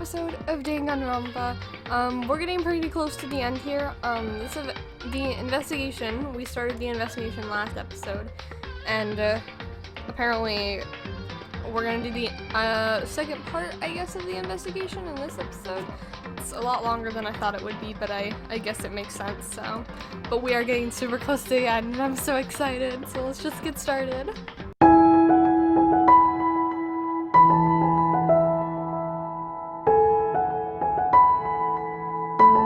episode of Danganronpa. We're getting pretty close to the end here. This is the investigation. We started the investigation last episode, and apparently we're gonna do the second part, I guess, of the investigation in this episode. It's a lot longer than I thought it would be, but I guess it makes sense, so. But we are getting super close to the end, and I'm so excited, so let's just get started.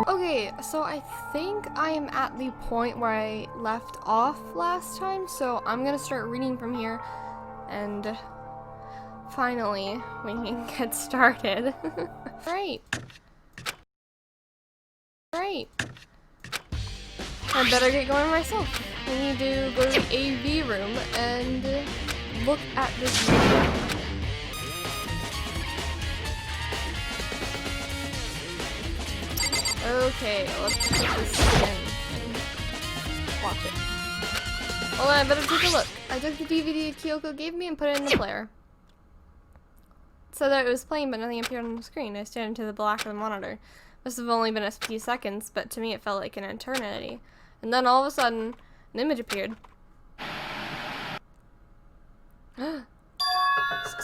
Okay, so I think I am at the point where I left off last time, so I'm gonna start reading from here, and finally we can get started. Right. I better get going myself. I need to go to the AV room and look at this video. Okay, let's put this in and watch it. Well, then I better take a look. I took the DVD Kyoko gave me and put it in the player. It said that it was playing, but nothing appeared on the screen. I stared into the black of the monitor. Must have only been a few seconds, but to me it felt like an eternity. And then all of a sudden, an image appeared.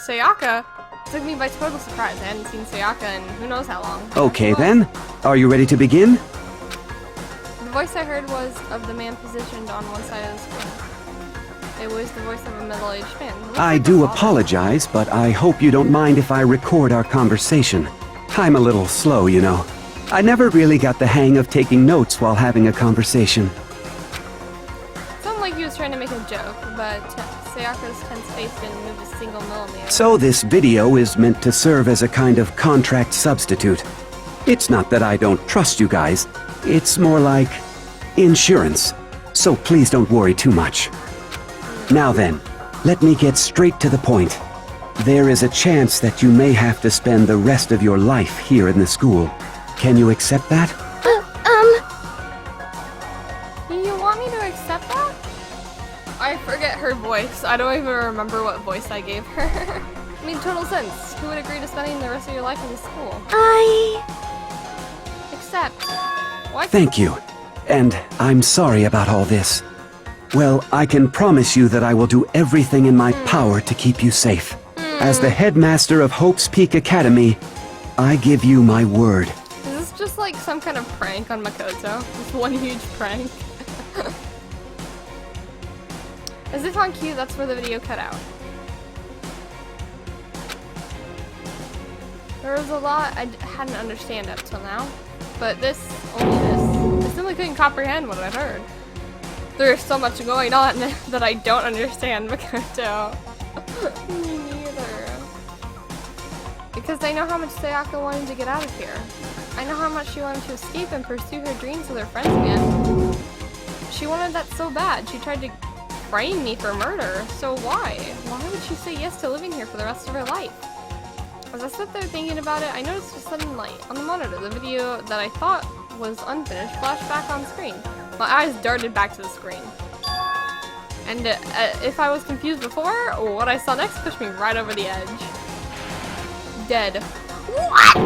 Sayaka took me by total surprise. I hadn't seen Sayaka in who knows how long. Okay then, are you ready to begin? The voice I heard was of the man positioned on one side of the screen. It was the voice of a middle-aged man. I do apologize, but I hope you don't mind if I record our conversation. I'm a little slow, you know. I never really got the hang of taking notes while having a conversation. It sounded like he was trying to make a joke, but Sayaka's tense face didn't move a single millimeter. So this video is meant to serve as a kind of contract substitute. It's not that I don't trust you guys. It's more like insurance. So please don't worry too much. Now then, let me get straight to the point. There is a chance that you may have to spend the rest of your life here in the school. Can you accept that? You want me to accept that? I forget her voice. I don't even remember what voice I gave her. I mean, total sense. Who would agree to spending the rest of your life in the school? Accept. What? Thank you. And I'm sorry about all this. Well, I can promise you that I will do everything in my power to keep you safe. As the headmaster of Hope's Peak Academy, I give you my word. Is this just like some kind of prank on Makoto? Just one huge prank? As if on cue, that's where the video cut out. There was a lot I hadn't understand up till now, but only this, I simply couldn't comprehend what I'd heard. There's so much going on that I don't understand, Makoto. Me neither. Because I know how much Sayaka wanted to get out of here. I know how much she wanted to escape and pursue her dreams with her friends again. She wanted that so bad. She tried to frame me for murder. So why? Why would she say yes to living here for the rest of her life? As I sat there thinking about it, I noticed a sudden light on the monitor. The video that I thought was unfinished flashed back on screen. My eyes darted back to the screen. And if I was confused before, what I saw next pushed me right over the edge. Dead. What?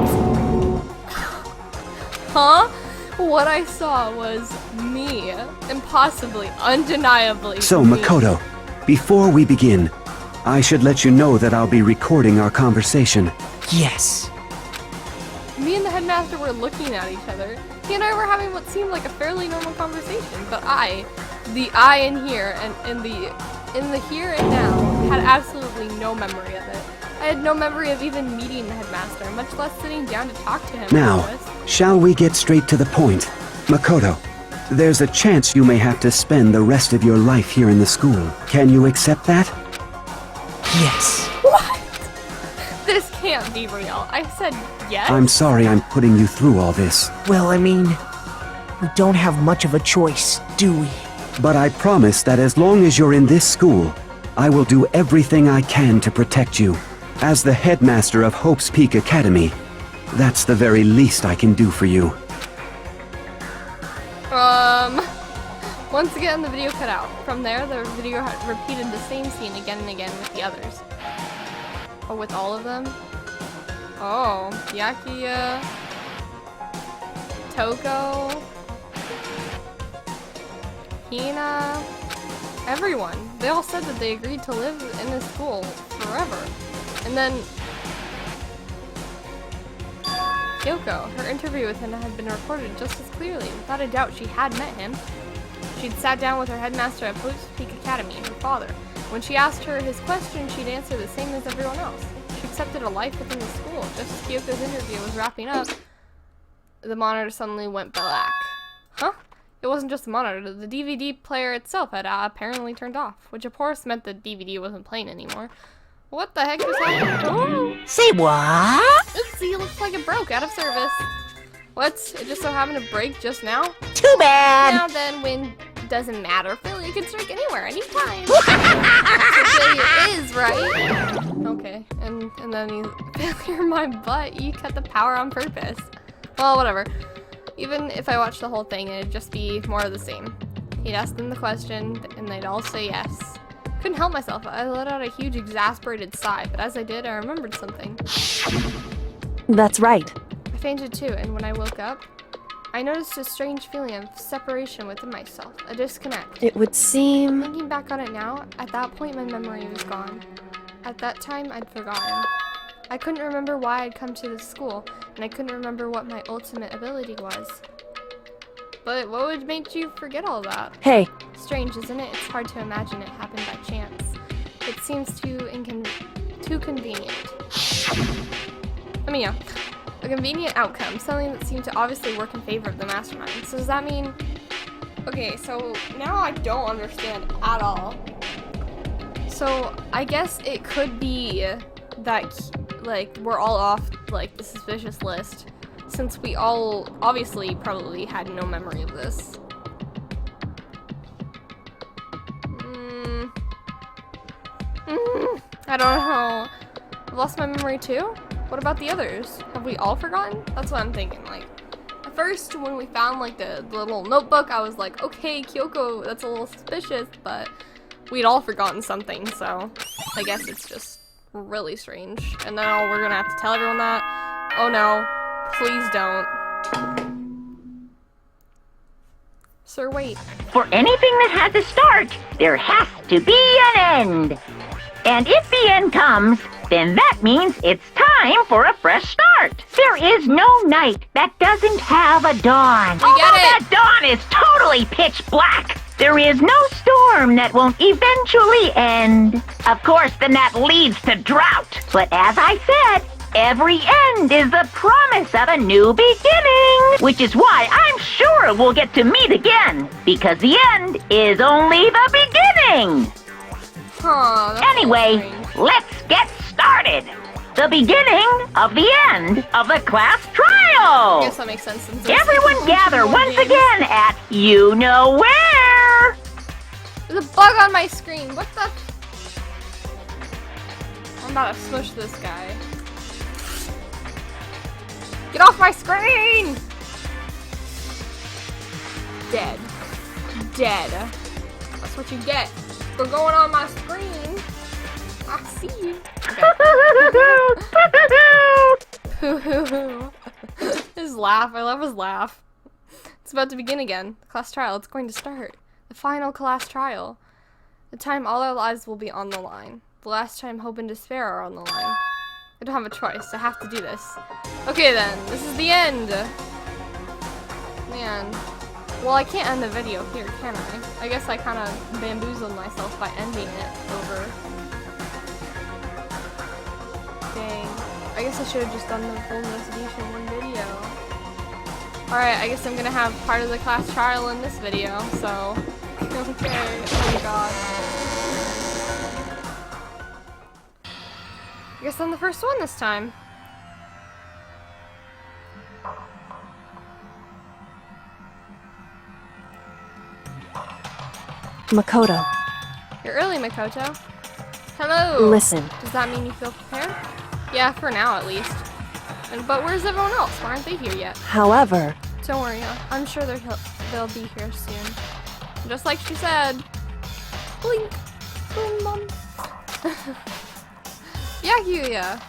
Huh? What I saw was me. Impossibly, undeniably So, me. Makoto, before we begin, I should let you know that I'll be recording our conversation. Yes. Me and the headmaster were looking at each other. He and I were having what seemed like a fairly normal conversation, but the I in here and in the here and now, had absolutely no memory of it. I had no memory of even meeting the headmaster, much less sitting down to talk to him. Now, shall we get straight to the point? Makoto, there's a chance you may have to spend the rest of your life here in the school. Can you accept that? Yes. What? This can't be real. I said yes? I'm sorry I'm putting you through all this. Well, I mean, we don't have much of a choice, do we? But I promise that as long as you're in this school, I will do everything I can to protect you. As the headmaster of Hope's Peak Academy, that's the very least I can do for you. Once again, the video cut out. From there, the video repeated the same scene again and again with the others. Or with all of them. Oh, Yakuya, Toko, Hina, everyone. They all said that they agreed to live in this school forever. And then Kyoko, her interview with him had been recorded just as clearly. Without a doubt, she had met him. She'd sat down with her headmaster at Post Peak Academy, her father. When she asked her his question, she'd answer the same as everyone else. She accepted a life within the school. Just as Kyoko's interview was wrapping up, the monitor suddenly went black. Huh? It wasn't just the monitor. The DVD player itself had apparently turned off, which of course meant the DVD wasn't playing anymore. What the heck just happened? Oh. Say what? Oopsie, looks like it broke out of service. What? It just so happened to break just now? Too bad. Now then, when doesn't matter. Failure can strike anywhere, anytime. That's what failure is, right? Okay, and then you failure my butt. You cut the power on purpose. Well, whatever. Even if I watched the whole thing, it'd just be more of the same. He'd ask them the question, and they'd all say yes. Couldn't help myself. I let out a huge exasperated sigh, but as I did, I remembered something. That's right. I fainted too, and when I woke up, I noticed a strange feeling of separation within myself, a disconnect. It would seem... Thinking back on it now, at that point my memory was gone. At that time, I'd forgotten. I couldn't remember why I'd come to this school, and I couldn't remember what my ultimate ability was. But what would make you forget all that? Hey. Strange, isn't it? It's hard to imagine it happened by chance. It seems too convenient. I mean, yeah. A convenient outcome, something that seemed to obviously work in favor of the mastermind. So does that mean... Okay, so now I don't understand at all. So I guess it could be that, like, we're all off, like, the suspicious list, since we all obviously probably had no memory of this. I don't know. I've lost my memory too? What about the others? Have we all forgotten? That's what I'm thinking. Like, at first when we found like the little notebook, I was like, okay, Kyoko, that's a little suspicious, but we'd all forgotten something, so I guess it's just really strange. And now we're gonna have to tell everyone that. Oh no, please don't. Sir, wait. For anything that has a start, there has to be an end. And if the end comes, then that means it's time for a fresh start. There is no night that doesn't have a dawn. We get it. That dawn is totally pitch black. There is no storm that won't eventually end. Of course, then that leads to drought. But as I said, every end is the promise of a new beginning. Which is why I'm sure we'll get to meet again. Because the end is only the beginning. Huh, Anyway, let's get started. The beginning of the end of the class I trial. guess that makes sense. Since there's Everyone gather more once games. again at you know where. There's a bug on my screen. What the? I'm about to smush this guy. Get off my screen! Dead. Dead. That's what you get for going on my screen. I see you. Okay. His laugh. I love his laugh. It's about to begin again. The class trial. It's going to start. The final class trial. The time all our lives will be on the line. The last time hope and despair are on the line. I don't have a choice. I have to do this. Okay then. This is the end. Man. Well, I can't end the video here, can I? I guess I kind of bamboozled myself by ending it over. Dang. I guess I should have just done the full investigation in one video. Alright, I guess I'm gonna have part of the class trial in this video, so... Okay, oh my god. I guess I'm the first one this time. Makoto, You're early, Makoto. Hello! listen. Does that mean you feel prepared? Yeah, for now at least. But where's everyone else? Why aren't they here yet? However, Don't worry, I'm sure they'll be here soon. Just like she said. Blink! Boom, bum. Yakuya!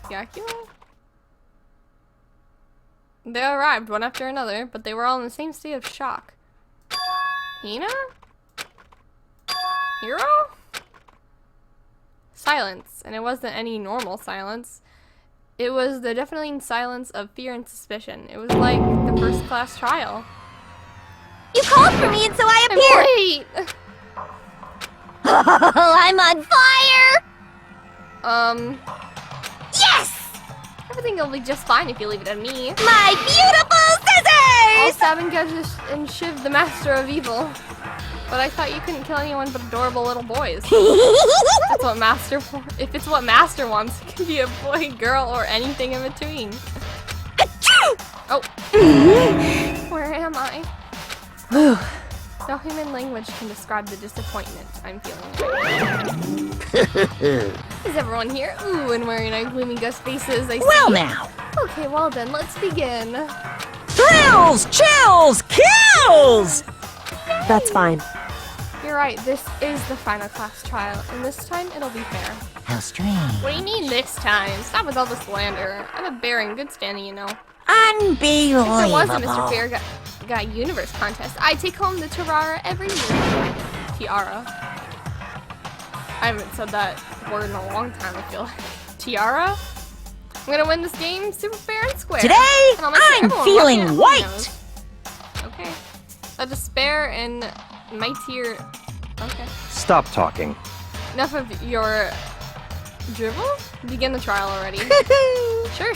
Byakuya? They arrived one after another, but they were all in the same state of shock. Hina? Hiro? Silence, and it wasn't any normal silence. It was the deafening silence of fear and suspicion. It was like the first class trial. You called for me and so I appeared! Wait! I'm on fire! Yes! Everything will be just fine if you leave it at me. My beautiful I'll scissors! stab and gouge and shiv the master of evil. But I thought you couldn't kill anyone but adorable little boys. That's what master if it's what master wants, it can be a boy, girl, or anything in between. Oh. Where am I? No human language can describe the disappointment I'm feeling. Is everyone here? Ooh, and wearing our gloomy ghost faces, I see. Well now. Okay, well then, let's begin. Thrills, chills, kills! That's fine. You're right, this is the final class trial, and this time it'll be fair. How strange. What do you mean this time? Stop with all the slander. I'm a bear in good standing, you know. Unbelievable. If there was a Mr. Fair got Universe contest, I'd take home the tiara every year. Tiara. I haven't said that word in a long time, I feel like. Tiara? I'm gonna win this game super fair and square. Today, And I'll make sure I'm everyone feeling watching at home white. knows. Okay. A despair and mightier. Okay. Stop talking. Enough of your dribble? Begin the trial already.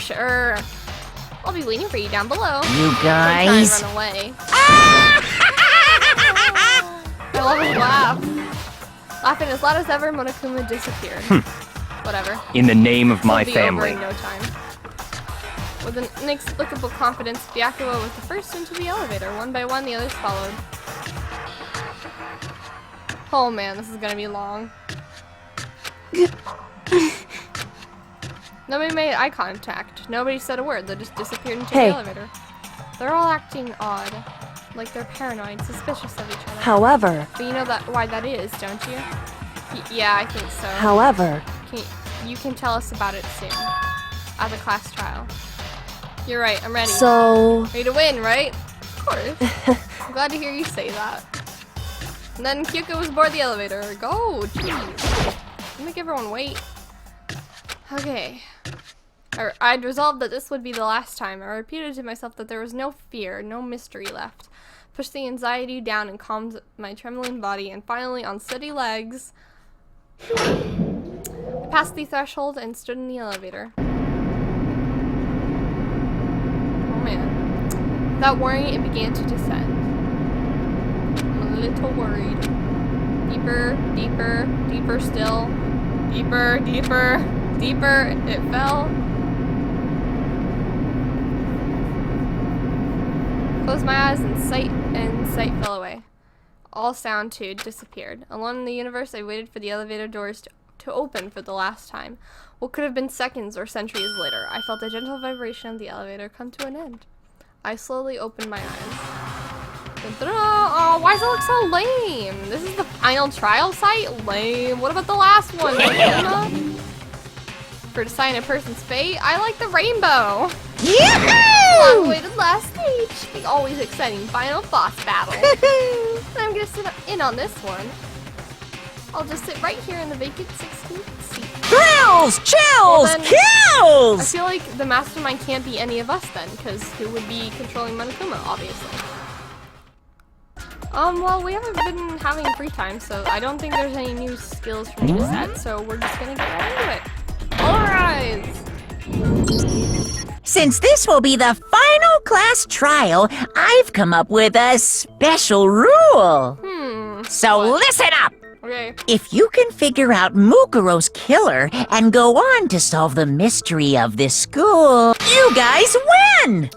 Sure. I'll be waiting for you down below. You Don't guys. try and run away. I love his laugh. Laughing as loud as ever, Monokuma disappeared. Whatever. In the name of my It'll be over family. in no time. With an inexplicable confidence, Byakuya was the first into the elevator. One by one, the others followed. Oh man, this is gonna be long. Nobody made eye contact. Nobody said a word. They just disappeared into Hey. the elevator. They're all acting odd. Like they're paranoid, suspicious of each other. However, But you know why that is, don't you? Yeah, I think so. however, You can tell us about it soon. At the class trial. You're right, I'm ready. so Ready to win, right? Of course. I'm glad to hear you say that. And then Kyuko was aboard the elevator. Go! Jeez. Make everyone wait. Okay. I'd resolved that this would be the last time. I repeated to myself that there was no fear, no mystery left. Pushed the anxiety down and calmed my trembling body, and finally, on steady legs, I passed the threshold and stood in the elevator. Oh man. Without worrying, it began to descend. I'm a little worried. Deeper, deeper, deeper still. Deeper, deeper, deeper. It fell. Closed my eyes and sight fell away. All sound too disappeared. Alone in the universe, I waited for the elevator doors to open for the last time. What could have been seconds or centuries later, I felt the gentle vibration of the elevator come to an end. I slowly opened my eyes. Oh, why does it look so lame? This is the final trial site? Lame. What about the last one? Monokuma? For deciding a person's fate, I like the rainbow. Yahoo! Long-awaited last stage. The always exciting final boss battle. I'm gonna sit in on this one. I'll just sit right here in the vacant 16th seat. Thrills, chills, Well, then, I kills! feel like the mastermind can't be any of us then, because who would be controlling Monokuma, obviously. Well, we haven't been having free time, so I don't think there's any new skills for me to set, so we're just gonna get right into it. All rise! Since this will be the final class trial, I've come up with a special rule. So listen up! Okay. If you can figure out Mukuro's killer and go on to solve the mystery of this school, you guys win!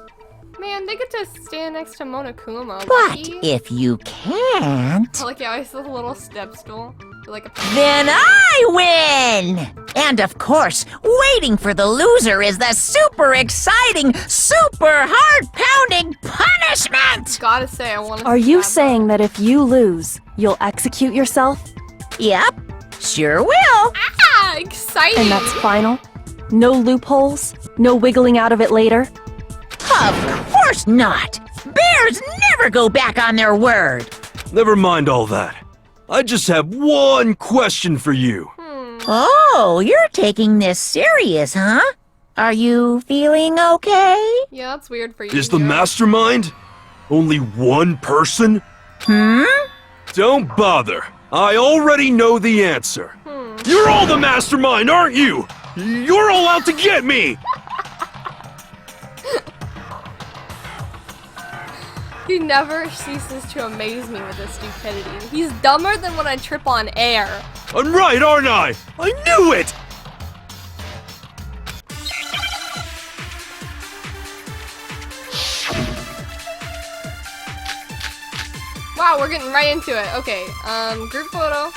Man, they get to stand next to Monokuma. But Lucky. if you can't, I like how I saw the little step stool. Like a then I win! And of course, waiting for the loser is the super exciting, super heart-pounding punishment! Gotta say, I want to. are you saying that if you lose, you'll execute yourself? Yep, sure will. Ah, exciting! And that's final? No loopholes? No wiggling out of it later? Of course not! Bears never go back on their word! Never mind all that. I just have one question for you. Oh, you're taking this serious, huh? Are you feeling okay? Yeah, that's weird for you. Is the Hero. mastermind only one person? Don't bother. I already know the answer. You're all the mastermind, aren't you? You're all out to get me! He never ceases to amaze me with his stupidity. He's dumber than when I trip on air. I'm right, aren't I? I knew it! Wow, we're getting right into it. Okay, group photo,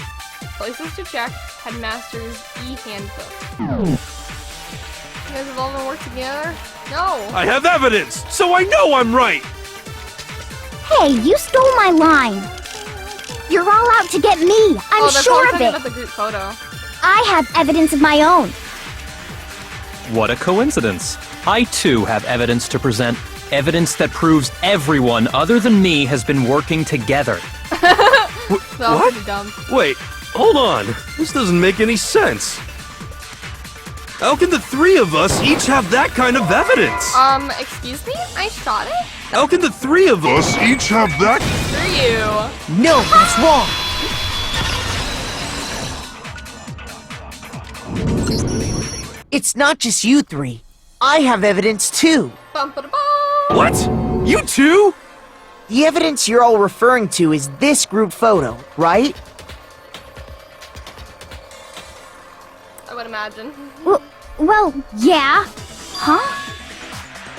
places to check, headmaster's e-handbook. You guys have all been working together? No. I have evidence, so I know I'm right! Hey, you stole my line. You're all out to get me. I'm they're sure probably of talking it. about the group photo. I have evidence of my own. What a coincidence. I too have evidence to present. Evidence that proves everyone other than me has been working together. That was What? pretty dumb. Wait, hold on. This doesn't make any sense. How can the three of us each have that kind of evidence? Excuse me? I shot it? How can the three of us each have that? Screw you. No, that's wrong! It's not just you three. I have evidence too. Bum-ba-da-bum. What? You too? The evidence you're all referring to is this group photo, right? I would imagine. Well, yeah. Huh?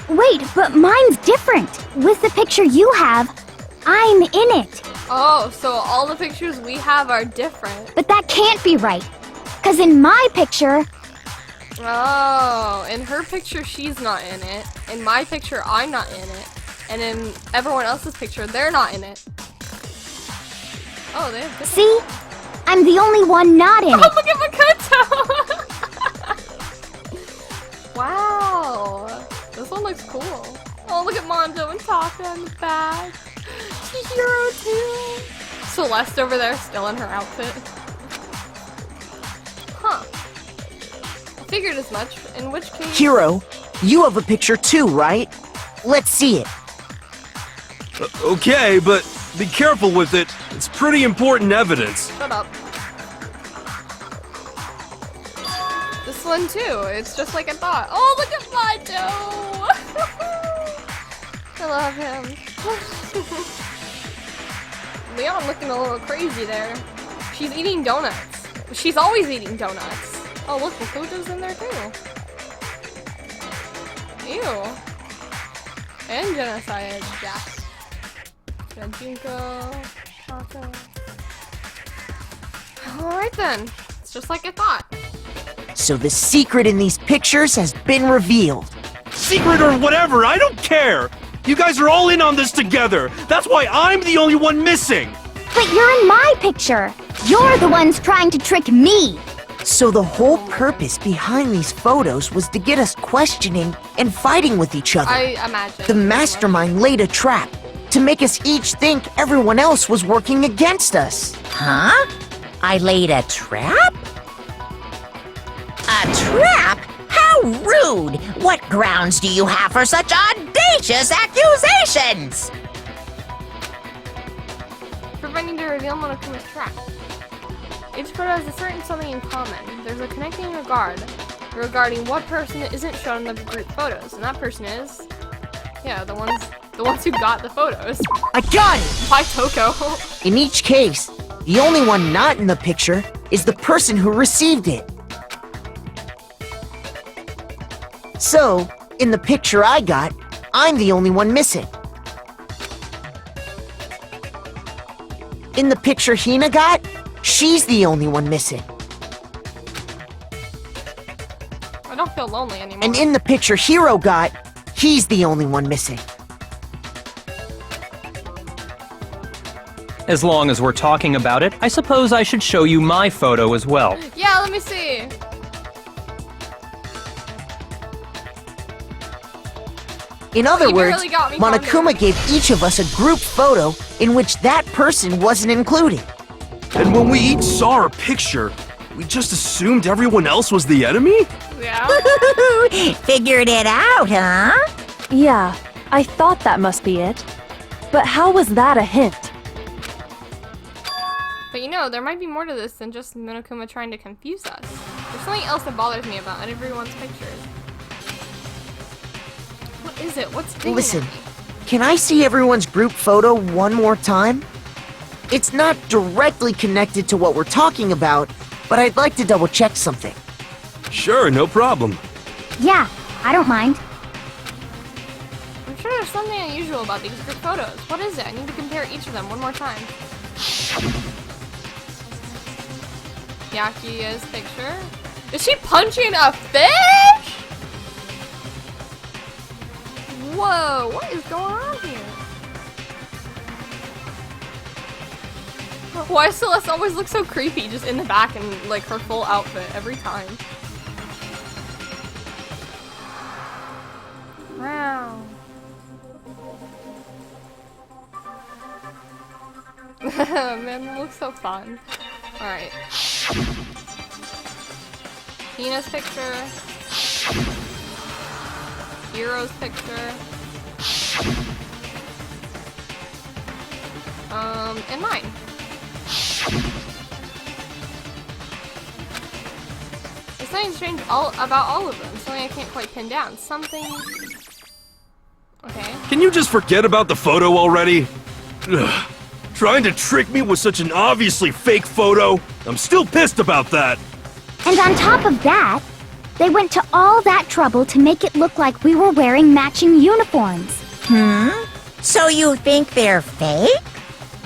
Wait, but mine's different. With the picture you have, I'm in it. Oh, so all the pictures we have are different. But that can't be right. 'Cause in my picture, Oh, in her picture, she's not in it. In my picture, I'm not in it. And in everyone else's picture, they're not in it. Oh, they have different. see? I'm the only one not in Oh, it. look at Makoto! Wow, this one looks cool. Oh, look at Mondo and Taka in the back. Hero too. Celeste over there, still in her outfit. Huh. I figured as much. In which case... Hero, you have a picture too, right? Let's see it. Okay, but be careful with it. It's pretty important evidence. Shut up. This one too. It's just like I thought. Oh, look at Mondo! I love him. Leon looking a little crazy there. She's eating donuts. She's always eating donuts. Oh, look, Makoto's in there too. Ew. And Genocide Jack. Junko, Taka. Alright then. It's just like I thought. So the secret in these pictures has been revealed. Secret or whatever, I don't care! You guys are all in on this together! That's why I'm the only one missing! But you're in my picture. You're the ones trying to trick me. So the whole purpose behind these photos was to get us questioning and fighting with each other. I imagine. The mastermind laid a trap to make us each think everyone else was working against us. Huh? I laid a trap? A trap? How rude! What grounds do you have for such audacious accusations? Preventing to reveal Monokuma's trap. Each photo has a certain something in common. There's a connecting regard regarding what person isn't shown in the group photos, and that person is, yeah, the ones who got the photos. I got it! Why Toko? In each case, the only one not in the picture is the person who received it. So, in the picture I got, I'm the only one missing. In the picture Hina got, she's the only one missing. I don't feel lonely anymore. And in the picture Hero got, he's the only one missing. As long as we're talking about it, I suppose I should show you my photo as well. Yeah, let me see. In other You words, barely got me Monokuma pondering. gave each of us a group photo in which that person wasn't included. And when we each saw our picture, we just assumed everyone else was the enemy? Yeah. Figured it out, huh? Yeah, I thought that must be it. But how was that a hint? But you know, there might be more to this than just Monokuma trying to confuse us. There's something else that bothers me about everyone's pictures. What is it? What's digging Listen, at me? can I see everyone's group photo one more time? It's not directly connected to what we're talking about, but I'd like to double check something. Sure, no problem. Yeah, I don't mind. I'm sure there's something unusual about these group photos. What is it? I need to compare each of them one more time. Yaki's picture. Is she punching a fish? Whoa, what is going on here? Why Celeste always looks so creepy just in the back in like her full outfit every time? Wow. Man, that looks so fun. Alright. Tina's picture. Hero's picture. And mine. There's something strange about all of them. Something I can't quite pin down. Something... Okay. Can you just forget about the photo already? Ugh. Trying to trick me with such an obviously fake photo? I'm still pissed about that. And on top of that, they went to all that trouble to make it look like we were wearing matching uniforms. So you think they're fake?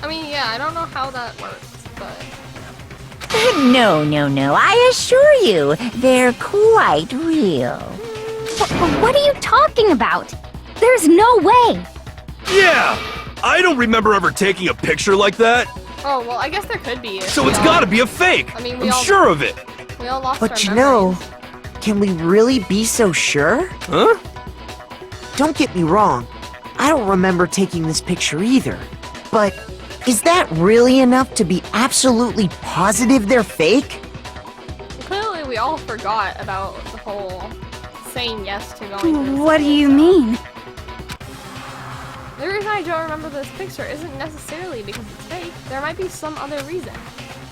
I mean, yeah, I don't know how that works, but... No, I assure you, they're quite real. What are you talking about? There's no way. Yeah! I don't remember ever taking a picture like that, Oh, well, I guess there could be. so it's gotta be a fake. I mean, I'm sure of it. We all lost our But you know, memories. can we really be so sure? Huh? Don't get me wrong, I don't remember taking this picture either. But is that really enough to be absolutely positive they're fake? Clearly, we all forgot about the whole saying yes to going to this What do school, you so- mean? The reason I don't remember this picture isn't necessarily because it's fake. There might be some other reason.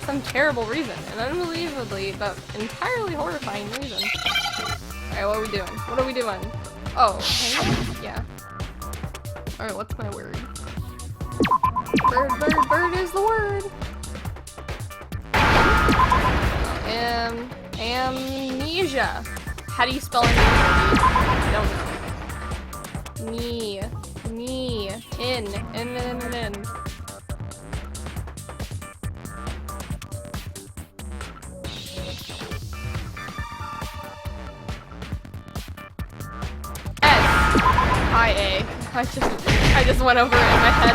Some terrible reason. An unbelievably, but entirely horrifying reason. Alright, what are we doing? What are we doing? Oh, okay. Yeah. Alright, what's my word? Bird is the word! Amnesia. How do you spell amnesia? I don't know. In. S-I-A. I just went over it in my head.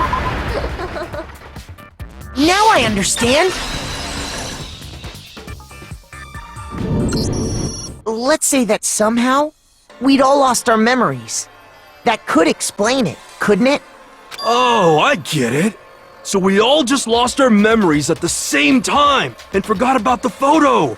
Now I understand! Let's say that somehow, we'd all lost our memories. That could explain it, couldn't it? Oh, I get it. So we all just lost our memories at the same time and forgot about the photo.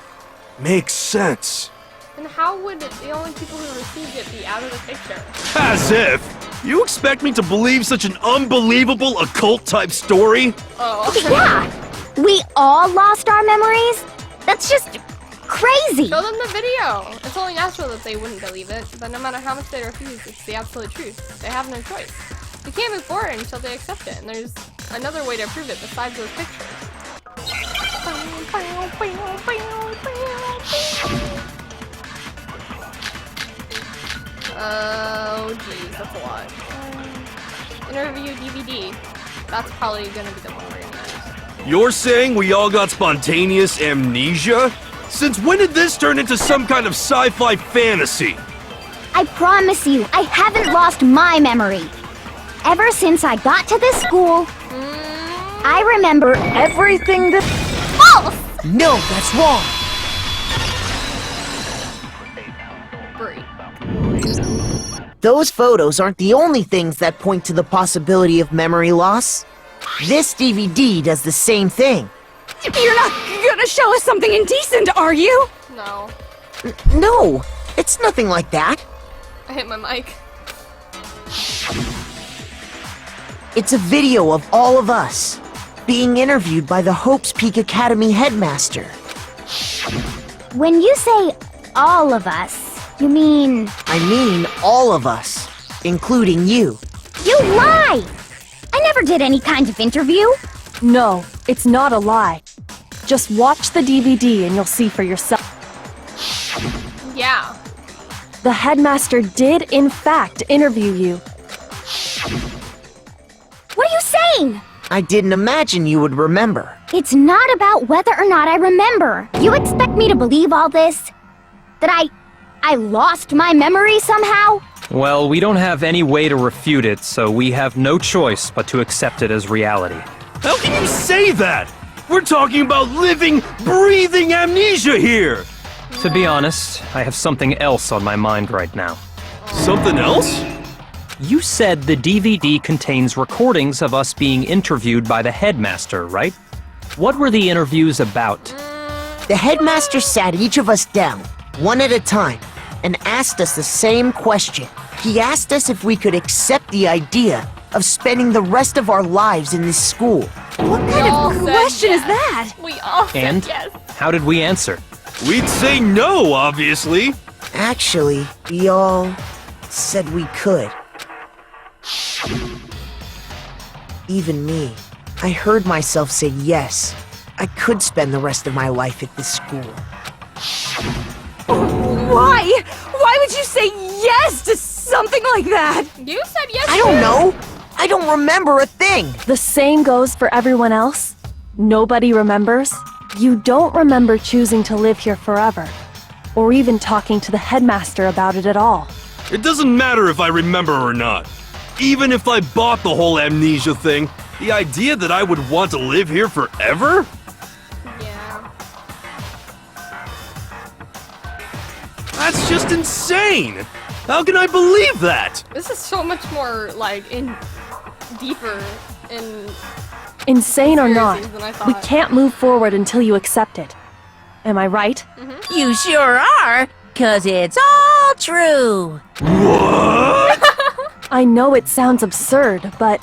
Makes sense. And how would the only people who received it be out of the picture? As if. You expect me to believe such an unbelievable occult-type story? Oh. Yeah, we all lost our memories? That's just crazy. Show them the video. It's only natural that they wouldn't believe it, but no matter how much they refuse, it's the absolute truth. They have no choice. You can't move forward until they accept it, and there's another way to prove it besides those pictures. Oh, geez, that's a lot. Interview DVD. That's probably gonna be the one we're gonna use. You're saying we all got spontaneous amnesia? Since when did this turn into some kind of sci-fi fantasy? I promise you, I haven't lost my memory. Ever since I got to this school, I remember everything that... False! No, that's wrong! Brie. those photos aren't the only things that point to the possibility of memory loss. This DVD does the same thing. You're not gonna show us something indecent, are you? No. No, it's nothing like that. I hit my mic. It's a video of all of us being interviewed by the Hope's Peak Academy headmaster. When you say all of us, you mean... I mean all of us, including you. You lie! I never did any kind of interview. No, it's not a lie. Just watch the DVD and you'll see for yourself. Yeah. The headmaster did, in fact, interview you. What are you saying? I didn't imagine you would remember. It's not about whether or not I remember. You expect me to believe all this? That I lost my memory somehow? Well, we don't have any way to refute it, so we have no choice but to accept it as reality. How can you say that? We're talking about living, breathing amnesia here! To be honest, I have something else on my mind right now. Something else? You said the DVD contains recordings of us being interviewed by the headmaster, right? What were the interviews about? The headmaster sat each of us down, one at a time, and asked us the same question. He asked us if we could accept the idea of spending the rest of our lives in this school. What kind of question is that? We all said And yes. how did we answer? We'd say no, obviously. Actually, we all said we could. Even me. I heard myself say yes. I could spend the rest of my life at this school. Why? Why would you say yes to something like that? You said yes. I don't know. I don't remember a thing. The same goes for everyone else. Nobody remembers. You don't remember choosing to live here forever, or even talking to the headmaster about it at all. It doesn't matter if I remember or not. Even if I bought the whole amnesia thing, the idea that I would want to live here forever? Yeah. That's just insane! How can I believe that? This is so much more, like, deeper in... Insane or not, conspiracies than I we thought. can't move forward until you accept it. Am I right? You sure are, 'cause it's all true. What? I know it sounds absurd, but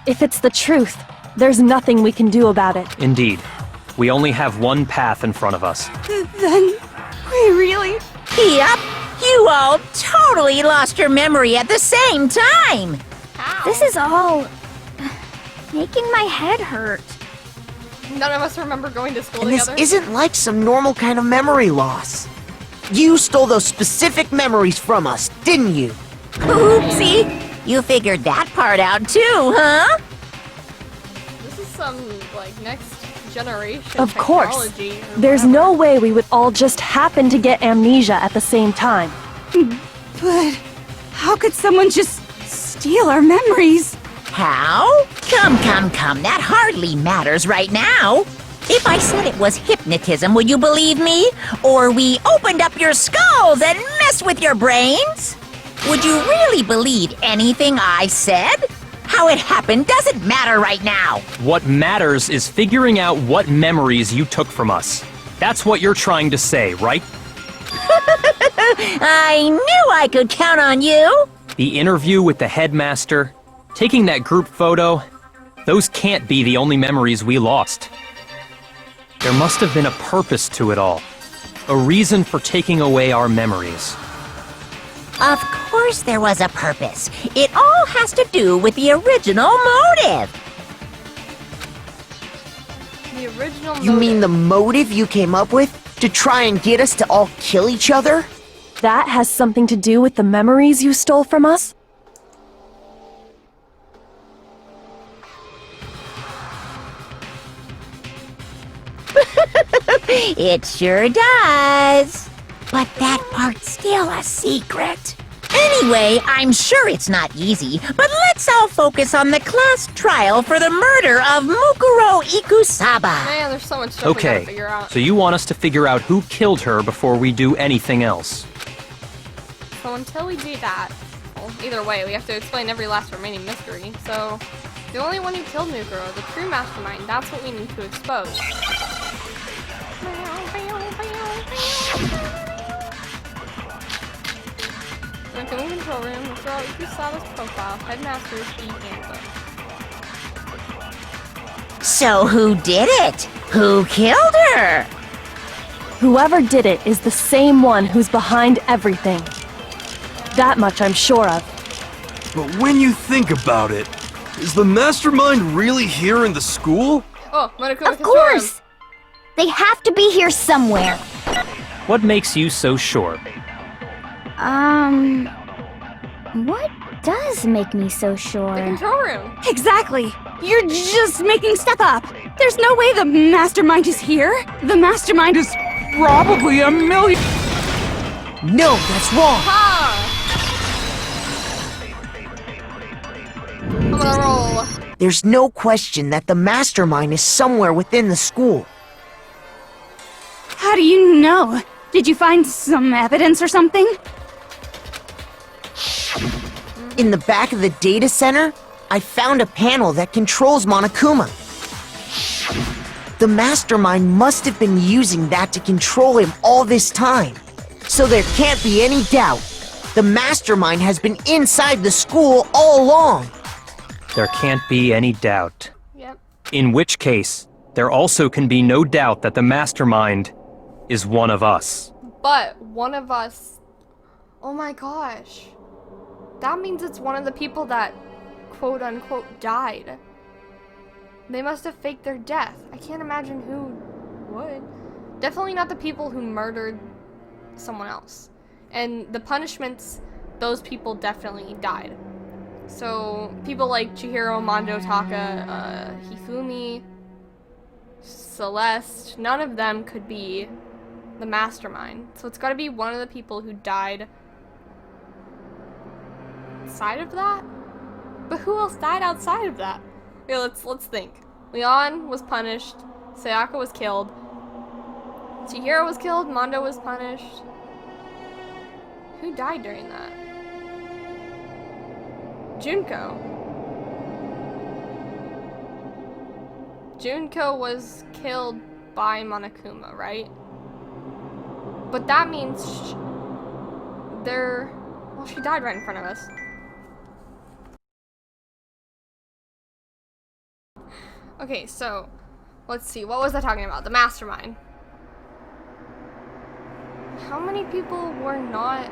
if it's the truth, there's nothing we can do about it. Indeed. We only have one path in front of us. Then we really... Yep, you all totally lost your memory at the same time. This is all... making my head hurt. None of us remember going to school And this together. isn't like some normal kind of memory loss. You stole those specific memories from us, didn't you? Oopsie, you figured that part out too, huh? This is some, like, next generation Of course. technology or There's whatever. no way we would all just happen to get amnesia at the same time. But how could someone just steal our memories? How? Come, that hardly matters right now. If I said it was hypnotism, would you believe me? Or we opened up your skulls and messed with your brains? Would you really believe anything I said? How it happened doesn't matter right now. What matters is figuring out what memories you took from us. That's what you're trying to say, right? I knew I could count on you. The interview with the headmaster, taking that group photo, those can't be the only memories we lost. There must have been a purpose to it all. A reason for taking away our memories. Of course there was a purpose. It all has to do with the original motive. The original You mean the motive. motive you came up with? To try and get us to all kill each other? That has something to do with the memories you stole from us? It sure does. But that part's still a secret. Anyway, I'm sure it's not easy, but let's all focus on the class trial for the murder of Mukuro Ikusaba. Man, there's so much stuff we gotta Okay, figure out. so you want us to figure out who killed her before we do anything else. So until we do that, know. Either way, we have to explain every last remaining mystery. So, the only one who killed Mukuro, the true mastermind, that's what we need to expose. In the control room, throw out Kusada's profile, Headmaster's e-handbook. So who did it? Who killed her? Whoever did it is the same one who's behind everything. That much I'm sure of. But when you think about it, is the mastermind really here in the school? Oh, Monokuma Of course! They have to be here somewhere. What makes you so sure? What does make me so The sure? control room. Exactly. You're just making stuff up. There's no way the mastermind is here. The mastermind is probably a million. No, that's wrong. Ha! I'm gonna roll. There's no question that the mastermind is somewhere within the school. How do you know? Did you find some evidence or something? In the back of the data center, I found a panel that controls Monokuma. The mastermind must have been using that to control him all this time. So there can't be any doubt. The mastermind has been inside the school all along. There can't be any doubt. Yep. In which case, there also can be no doubt that the mastermind is one of us. But one of us... Oh my gosh. That means it's one of the people that quote-unquote died. They must have faked their death. I can't imagine who would. Definitely not the people who murdered someone else. And the punishments, those people definitely died. So, people like Chihiro, Mondo, Taka, Hifumi, Celeste, none of them could be the mastermind. So it's gotta be one of the people who died outside of that? But who else died outside of that? Okay, let's think. Leon was punished, Sayaka was killed, Chihiro was killed, Mondo was punished. Who died during that? Junko. Junko was killed by Monokuma, right? But that means well, she died right in front of us. Okay, so let's see. What was I talking about? The mastermind. How many people were not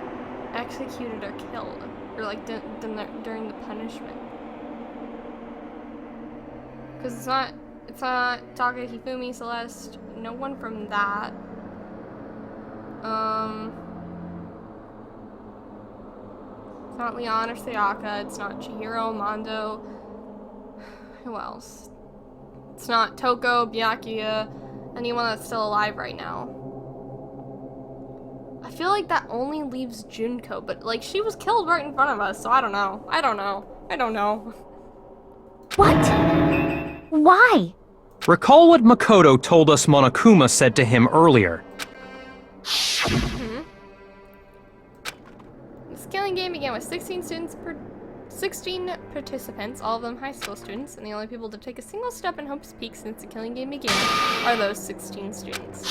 executed or killed? Or like during the punishment? Because it's not Taka, Hifumi, Celeste, no one from that. It's not Leon or Sayaka, it's not Chihiro, Mondo. Who else? It's not Toko, Byakuya, anyone that's still alive right now. I feel like that only leaves Junko, but like she was killed right in front of us, so I don't know. I don't know. What? Why? Recall what Makoto told us Monokuma said to him earlier. This killing game began with 16 participants, all of them high school students, and the only people to take a single step in Hope's Peak since the killing game began are those 16 students.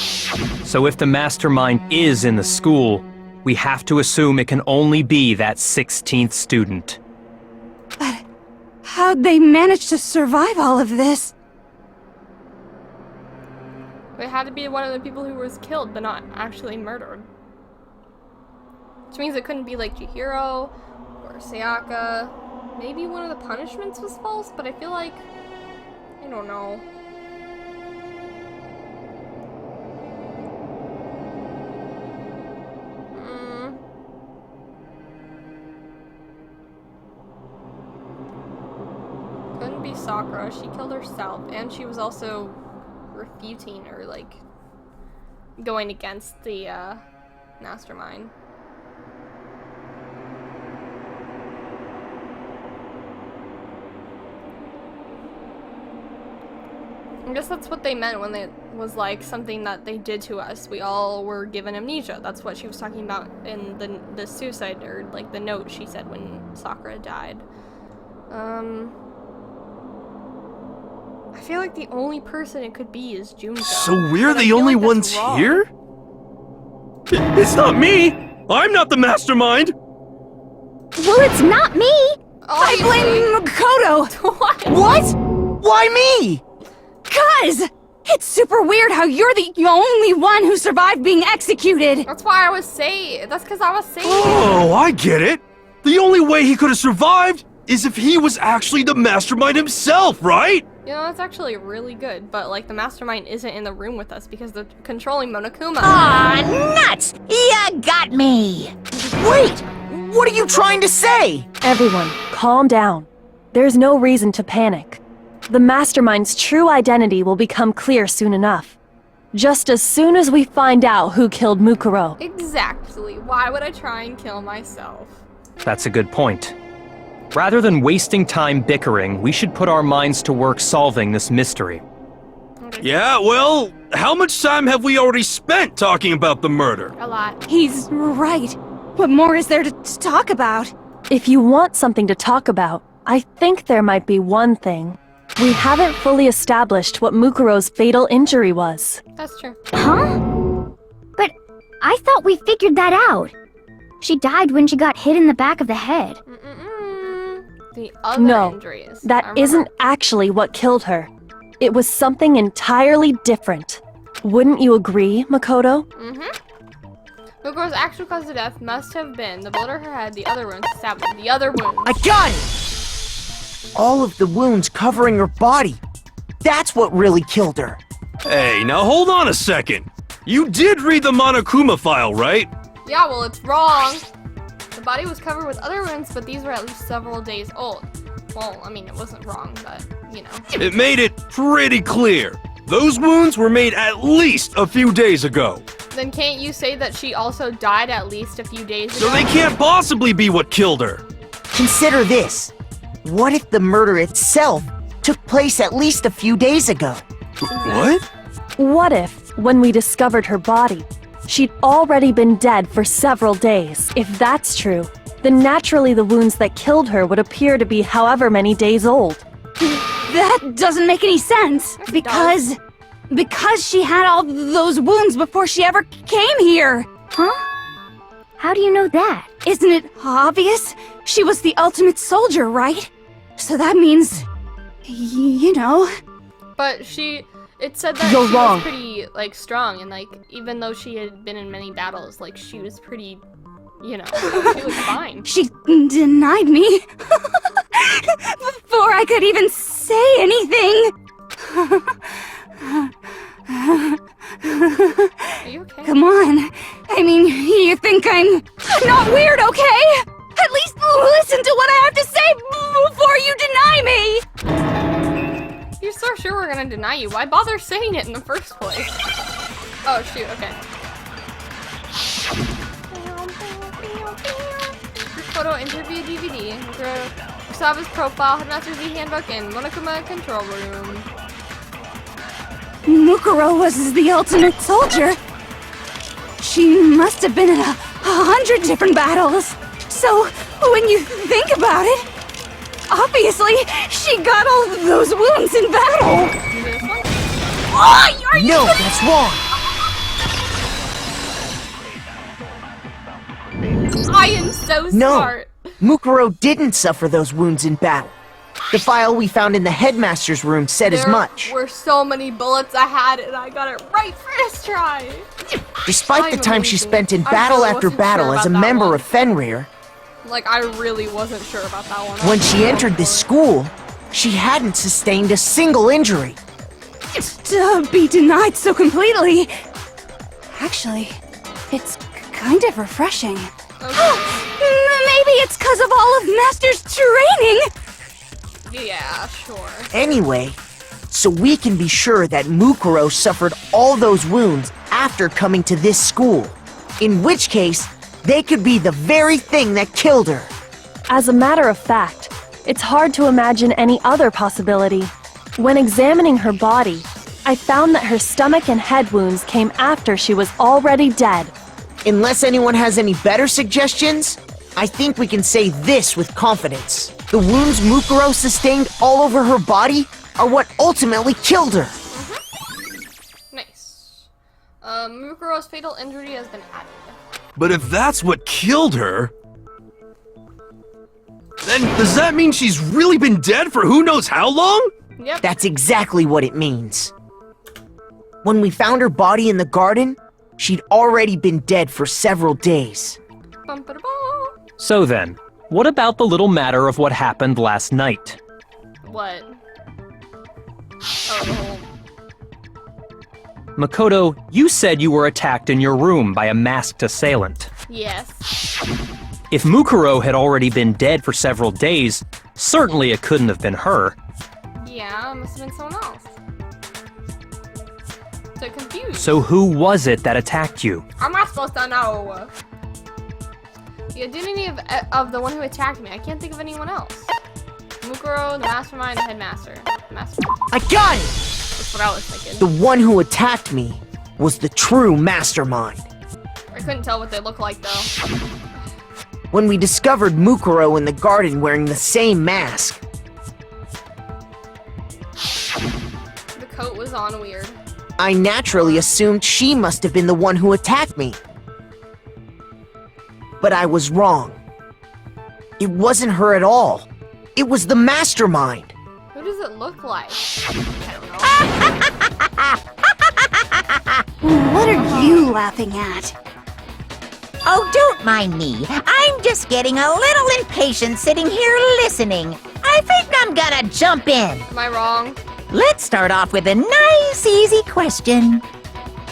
So if the mastermind is in the school, we have to assume it can only be that 16th student. But how'd they manage to survive all of this? It had to be one of the people who was killed, but not actually murdered. Which means it couldn't be like Chihiro or Sayaka. Maybe one of the punishments was false, but I feel like... I don't know. Couldn't be Sakura. She killed herself, and she was also refuting or like going against the mastermind. I guess that's what they meant when it was like something that they did to us. We all were given amnesia. That's what she was talking about in the suicide, or like the note she said when Sakura died. I feel like the only person it could be is Junko. So we're the only ones here? It's not me! I'm not the mastermind! Well, it's not me! I blame Makoto! What? Why me? Cuz! It's super weird how you're the only one who survived being executed! That's why I was saying. That's because I was saying. Oh, I get it! The only way he could have survived is if he was actually the mastermind himself, right? You know, that's actually really good, but like the mastermind isn't in the room with us because they're controlling Monokuma. Aw, nuts! You got me! Wait! What are you trying to say? Everyone, calm down. There's no reason to panic. The Mastermind's true identity will become clear soon enough. Just as soon as we find out who killed Mukuro. Exactly. Why would I try and kill myself? That's a good point. Rather than wasting time bickering, we should put our minds to work solving this mystery. Yeah, well, how much time have we already spent talking about the murder? A lot. He's right. What more is there to talk about? If you want something to talk about, I think there might be one thing. We haven't fully established what Mukuro's fatal injury was. That's true. Huh? But I thought we figured that out. She died when she got hit in the back of the head. The other No, injuries. that isn't actually what killed her. It was something entirely different. Wouldn't you agree, Makoto? Mukuro's actual cause of death must have been the bullet in her head, the other wounds stabbed the other wounds. I got it! All of the wounds covering her body. That's what really killed her. Hey, now hold on a second. You did read the Monokuma file, right? Yeah, well, it's wrong. The body was covered with other wounds, but these were at least several days old. Well, I mean, it wasn't wrong, but, you know. It made it pretty clear. Those wounds were made at least a few days ago. Then can't you say that she also died at least a few days ago? So they can't possibly be what killed her. Consider this. What if the murder itself took place at least a few days ago? What? What if, when we discovered her body, she'd already been dead for several days? If that's true, then naturally the wounds that killed her would appear to be however many days old. That doesn't make any sense. Because she had all those wounds before she ever came here. Huh? How do you know that? Isn't it obvious? She was the ultimate soldier, right? So that means, you know. But it said that You're she wrong. was pretty, like, strong, and, like, even though she had been in many battles, like, she was pretty, you know, she was fine. She denied me before I could even say anything. Are you okay? Come on. I mean, you think I'm not weird, okay? At least listen to what I have to say before you deny me! You're so sure we're gonna deny you. Why bother saying it in the first place? Oh, shoot, okay. Group photo interview DVD. Kusaba's profile, Headmaster Z handbook, and Monokuma control room. Mukuro was the ultimate soldier. She must have been in 100 different battles. So, when you think about it, obviously, she got all those wounds in battle. This one? Oh, are you No, that's wrong. I am so No, smart. Mukuro didn't suffer those wounds in battle. The file we found in the headmaster's room said as much. There were so many bullets I had, and I got it right first try. Despite the I'm time she amazing. spent in I battle really after wasn't battle sure as a about that member one. of Fenrir, Like, I really wasn't sure about that one. when she entered this school, she hadn't sustained a single injury. to be denied so completely? Actually, it's kind of refreshing. Maybe it's because of all of Master's training. Yeah, sure. Anyway, so we can be sure that Mukuro suffered all those wounds after coming to this school. In which case, they could be the very thing that killed her. As a matter of fact, it's hard to imagine any other possibility. When examining her body, I found that her stomach and head wounds came after she was already dead. Unless anyone has any better suggestions, I think we can say this with confidence. The wounds Mukuro sustained all over her body are what ultimately killed her. Nice. Mukuro's fatal injury has been added. But if that's what killed her, then does that mean she's really been dead for who knows how long? Yep. That's exactly what it means. When we found her body in the garden, she'd already been dead for several days. Bum-ba-da-ba. So then, what about the little matter of what happened last night? What? Oh, Makoto, you said you were attacked in your room by a masked assailant. yes. If Mukuro had already been dead for several days, certainly it couldn't have been her. Yeah, it must have been someone else. So confused. So who was it that attacked you? How am I supposed to know? The identity of the one who attacked me. I can't think of anyone else. Mukuro, the mastermind, the headmaster. Mastermind. I got it! That's what I was thinking. The one who attacked me was the true mastermind. I couldn't tell what they look like though. When we discovered Mukuro in the garden wearing the same mask, The coat was on weird. I naturally assumed she must have been the one who attacked me. But I was wrong. It wasn't her at all. It was the mastermind. Who does it look like? I don't know. What are you laughing at? Oh, don't mind me. I'm just getting a little impatient sitting here listening. I think I'm gonna jump in. Am I wrong? Let's start off with a nice, easy question.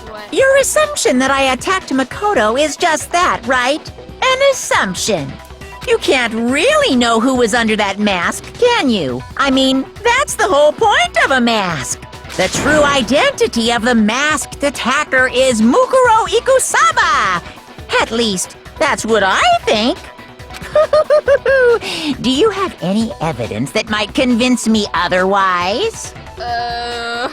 What? Your assumption that I attacked Makoto is just that, right? An assumption. You can't really know who was under that mask, can you? I mean, that's the whole point of a mask. The true identity of the masked attacker is Mukuro Ikusaba. At least, that's what I think. Do you have any evidence that might convince me otherwise? No,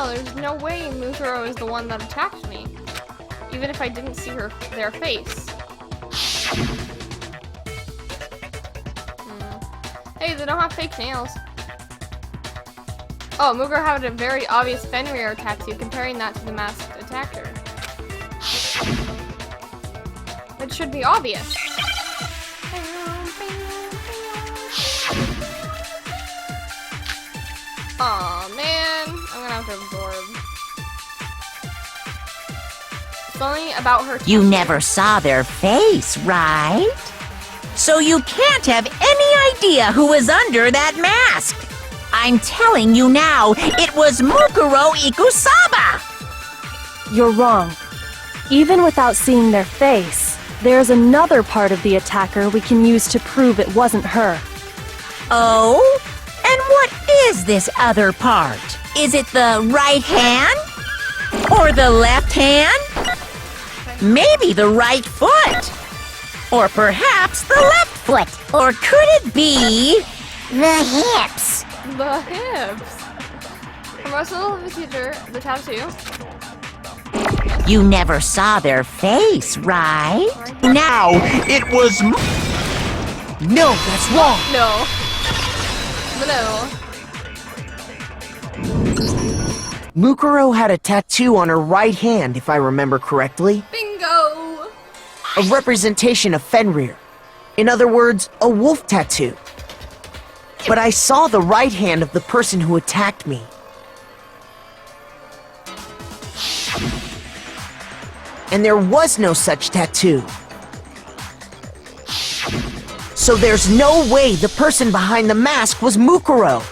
there's no way Mukuro is the one that attacked me. Even if I didn't see their face. Hey, they don't have fake nails. Oh, Mukuro had a very obvious Fenrir tattoo, comparing that to the masked attacker. It should be obvious. Aw, man. I'm gonna have to absorb. Something about her. You never saw their face, right? So you can't have any idea who was under that mask. I'm telling you now, it was Mukuro Ikusaba! You're wrong. Even without seeing their face, there's another part of the attacker we can use to prove it wasn't her. Oh? And what is this other part? Is it the right hand? Or the left hand? Maybe the right foot? Or perhaps the left foot? Or could it be the hips? The hips. Promotional of the teacher, the tattoo. You never saw their face, right? Now, it was No, that's wrong. No. No. Mukuro had a tattoo on her right hand, if I remember correctly. Bingo! A representation of Fenrir. In other words, a wolf tattoo. But I saw the right hand of the person who attacked me. And there was no such tattoo. So there's no way the person behind the mask was Mukuro.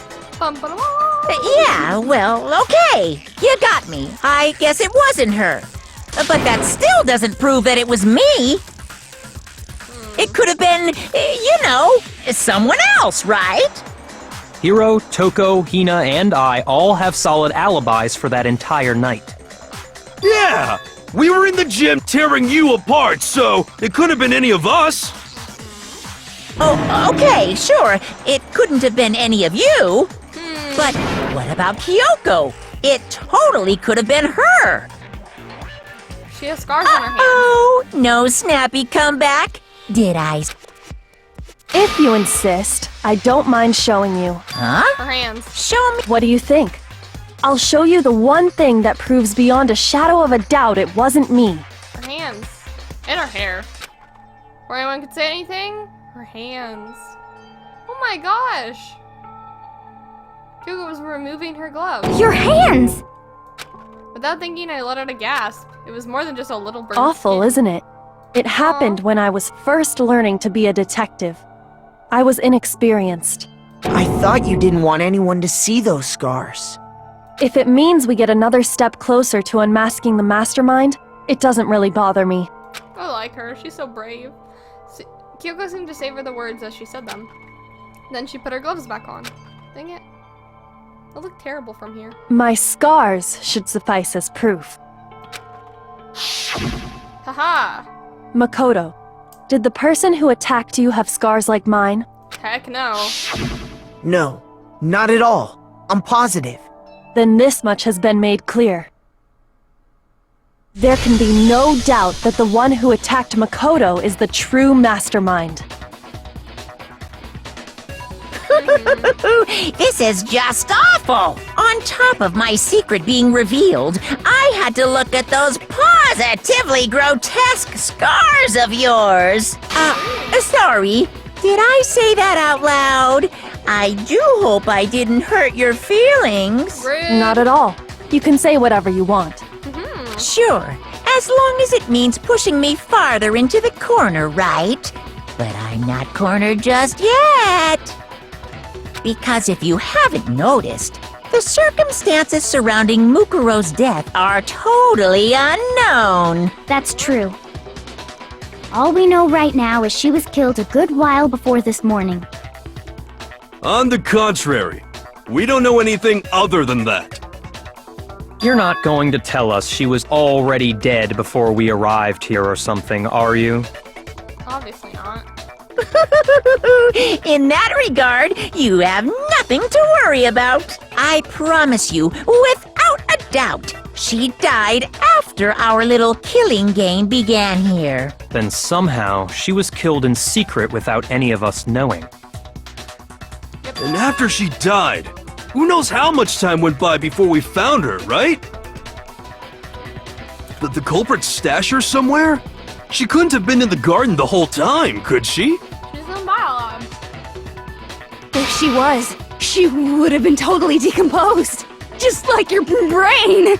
Yeah, well, okay. You got me. I guess it wasn't her. But that still doesn't prove that it was me. It could have been, you know, someone else, right? Hiro, Toko, Hina, and I all have solid alibis for that entire night. Yeah! We were in the gym tearing you apart, so it couldn't have been any of us. Oh, okay, sure. It couldn't have been any of you. But What about Kyoko? It totally could have been her. She has scars on her hands. Oh, no snappy comeback. Did I? If you insist, I don't mind showing you. Huh? Her hands. Show me. What do you think? I'll show you the one thing that proves beyond a shadow of a doubt it wasn't me. Her hands. And her hair. Before anyone could say anything, her hands. Oh my gosh. Kyoko was removing her gloves. Your hands! Without thinking, I let out a gasp. It was more than just a little burn. Awful, isn't it? It happened when I was first learning to be a detective. I was inexperienced. I thought you didn't want anyone to see those scars. If it means we get another step closer to unmasking the mastermind, it doesn't really bother me. I like her. She's so brave. Kyoko seemed to savor the words as she said them. Then she put her gloves back on. Dang it. It looked terrible from here. My scars should suffice as proof. Haha. Makoto, did the person who attacked you have scars like mine? Heck no. No, not at all. I'm positive. Then this much has been made clear. There can be no doubt that the one who attacked Makoto is the true mastermind. This is just awful! On top of my secret being revealed, I had to look at those positively grotesque scars of yours. Sorry, did I say that out loud? I do hope I didn't hurt your feelings. Rude. Not at all. You can say whatever you want. Sure, as long as it means pushing me farther into the corner, right? But I'm not cornered just yet. Because if you haven't noticed, the circumstances surrounding Mukuro's death are totally unknown. That's true. All we know right now is she was killed a good while before this morning. On the contrary, we don't know anything other than that. You're not going to tell us she was already dead before we arrived here or something, are you? Obviously not. In that regard, you have nothing to worry about. I promise you, without a doubt, she died after our little killing game began here. Then somehow she was killed in secret without any of us knowing. And after she died, who knows how much time went by before we found her, right? Did the culprit stash her somewhere? She couldn't have been in the garden the whole time, could she? She's in the biolab. If she was, she would have been totally decomposed. Just like your brain.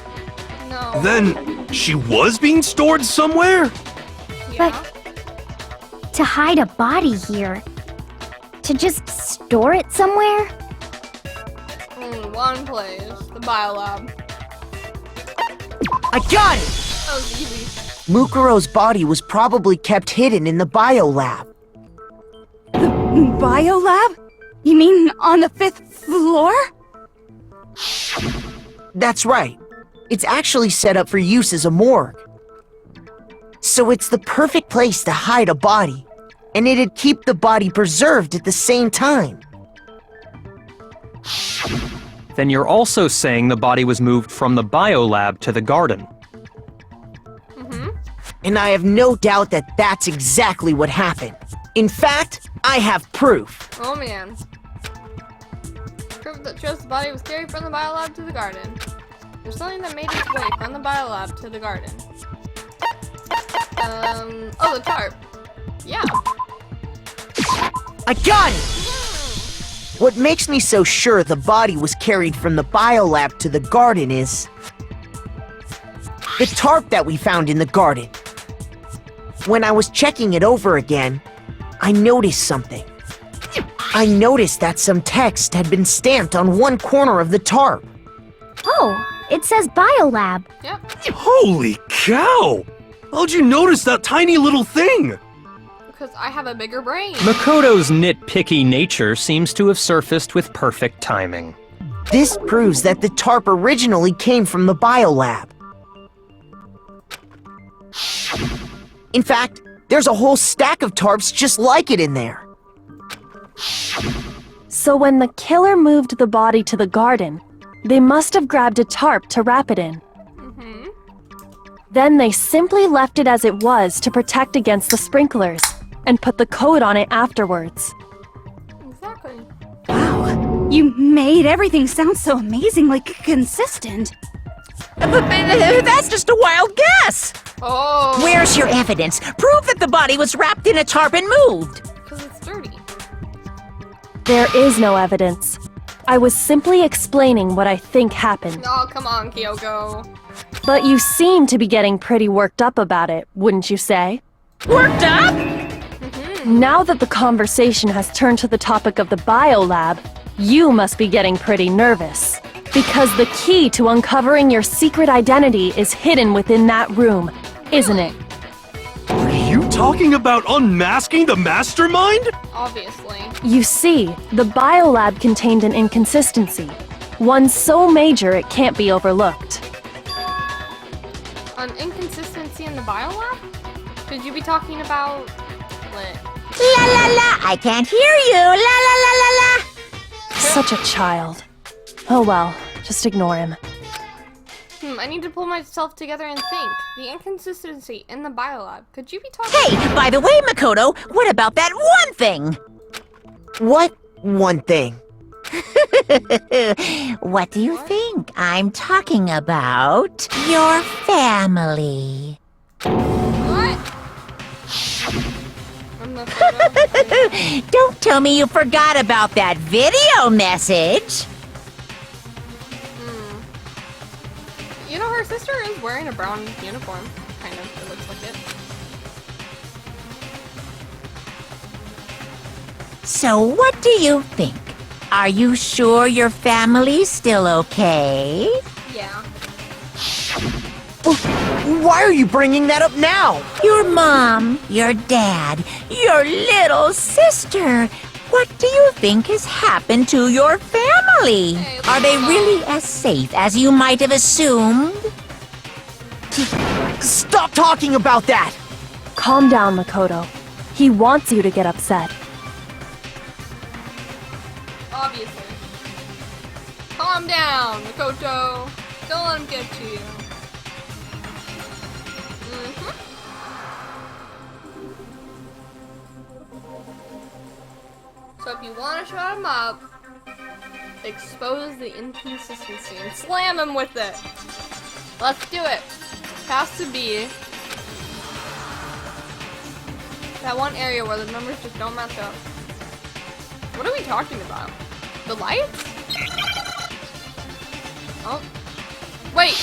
No. Then, she was being stored somewhere? Yeah. To hide a body here. To just store it somewhere? Only one place. The biolab. I got it! That was easy. Mukuro's body was probably kept hidden in the biolab. Biolab? You mean on the 5th floor? That's right. It's actually set up for use as a morgue. So it's the perfect place to hide a body, and it'd keep the body preserved at the same time. Then you're also saying the body was moved from the biolab to the garden. And I have no doubt that that's exactly what happened. In fact, I have proof. Oh man. Proof that shows the body was carried from the biolab to the garden. There's something that made its way from the biolab to the garden. Oh, the tarp. Yeah. I got it! What makes me so sure the body was carried from the biolab to the garden is the tarp that we found in the garden. When I was checking it over again, I noticed something. I noticed that some text had been stamped on one corner of the tarp. Oh, it says biolab. Yep. Holy cow! How'd you notice that tiny little thing? Because I have a bigger brain. Makoto's nitpicky nature seems to have surfaced with perfect timing. This proves that the tarp originally came from the biolab. In fact, there's a whole stack of tarps just like it in there. So when the killer moved the body to the garden, They must have grabbed a tarp to wrap it in. Then they simply left it as it was to protect against the sprinklers, and put the coat on it afterwards. Exactly. Wow, you made everything sound so amazingly consistent. But that's just a wild guess! Oh. Where's your evidence? Prove that the body was wrapped in a tarp and moved! Because it's dirty. There is no evidence. I was simply explaining what I think happened. Oh, come on, Kyoko. But you seem to be getting pretty worked up about it, wouldn't you say? Worked up? Now that the conversation has turned to the topic of the biolab, you must be getting pretty nervous. Because the key to uncovering your secret identity is hidden within that room, isn't it? Are you talking about unmasking the mastermind? Obviously. You see, the biolab contained an inconsistency. One so major it can't be overlooked. An inconsistency in the biolab? Could you be talking about... what? La la la, I can't hear you. La la la la la. Such a child. Oh well, just ignore him. I need to pull myself together and think. The inconsistency in the biolab. Could you be talking... Hey, by the way, Makoto, what about that one thing? What one thing? What do you think? I'm talking about your family. What? In the photo? Don't tell me you forgot about that video message. You know, her sister is wearing a brown uniform. Kind of. It looks like it. So what do you think? Are you sure your family's still okay? Yeah. Why are you bringing that up now? Your mom, your dad, your little sister. What do you think has happened to your family? Hey, Are they really as safe as you might have assumed? Stop talking about that! Calm down, Makoto. He wants you to get upset. Obviously. Calm down, Makoto. Don't let him get to you. So if you want to shut him up, expose the inconsistency and slam him with it. Let's do it. Has to be that one area where the numbers just don't match up. What are we talking about? The lights? Oh. Wait!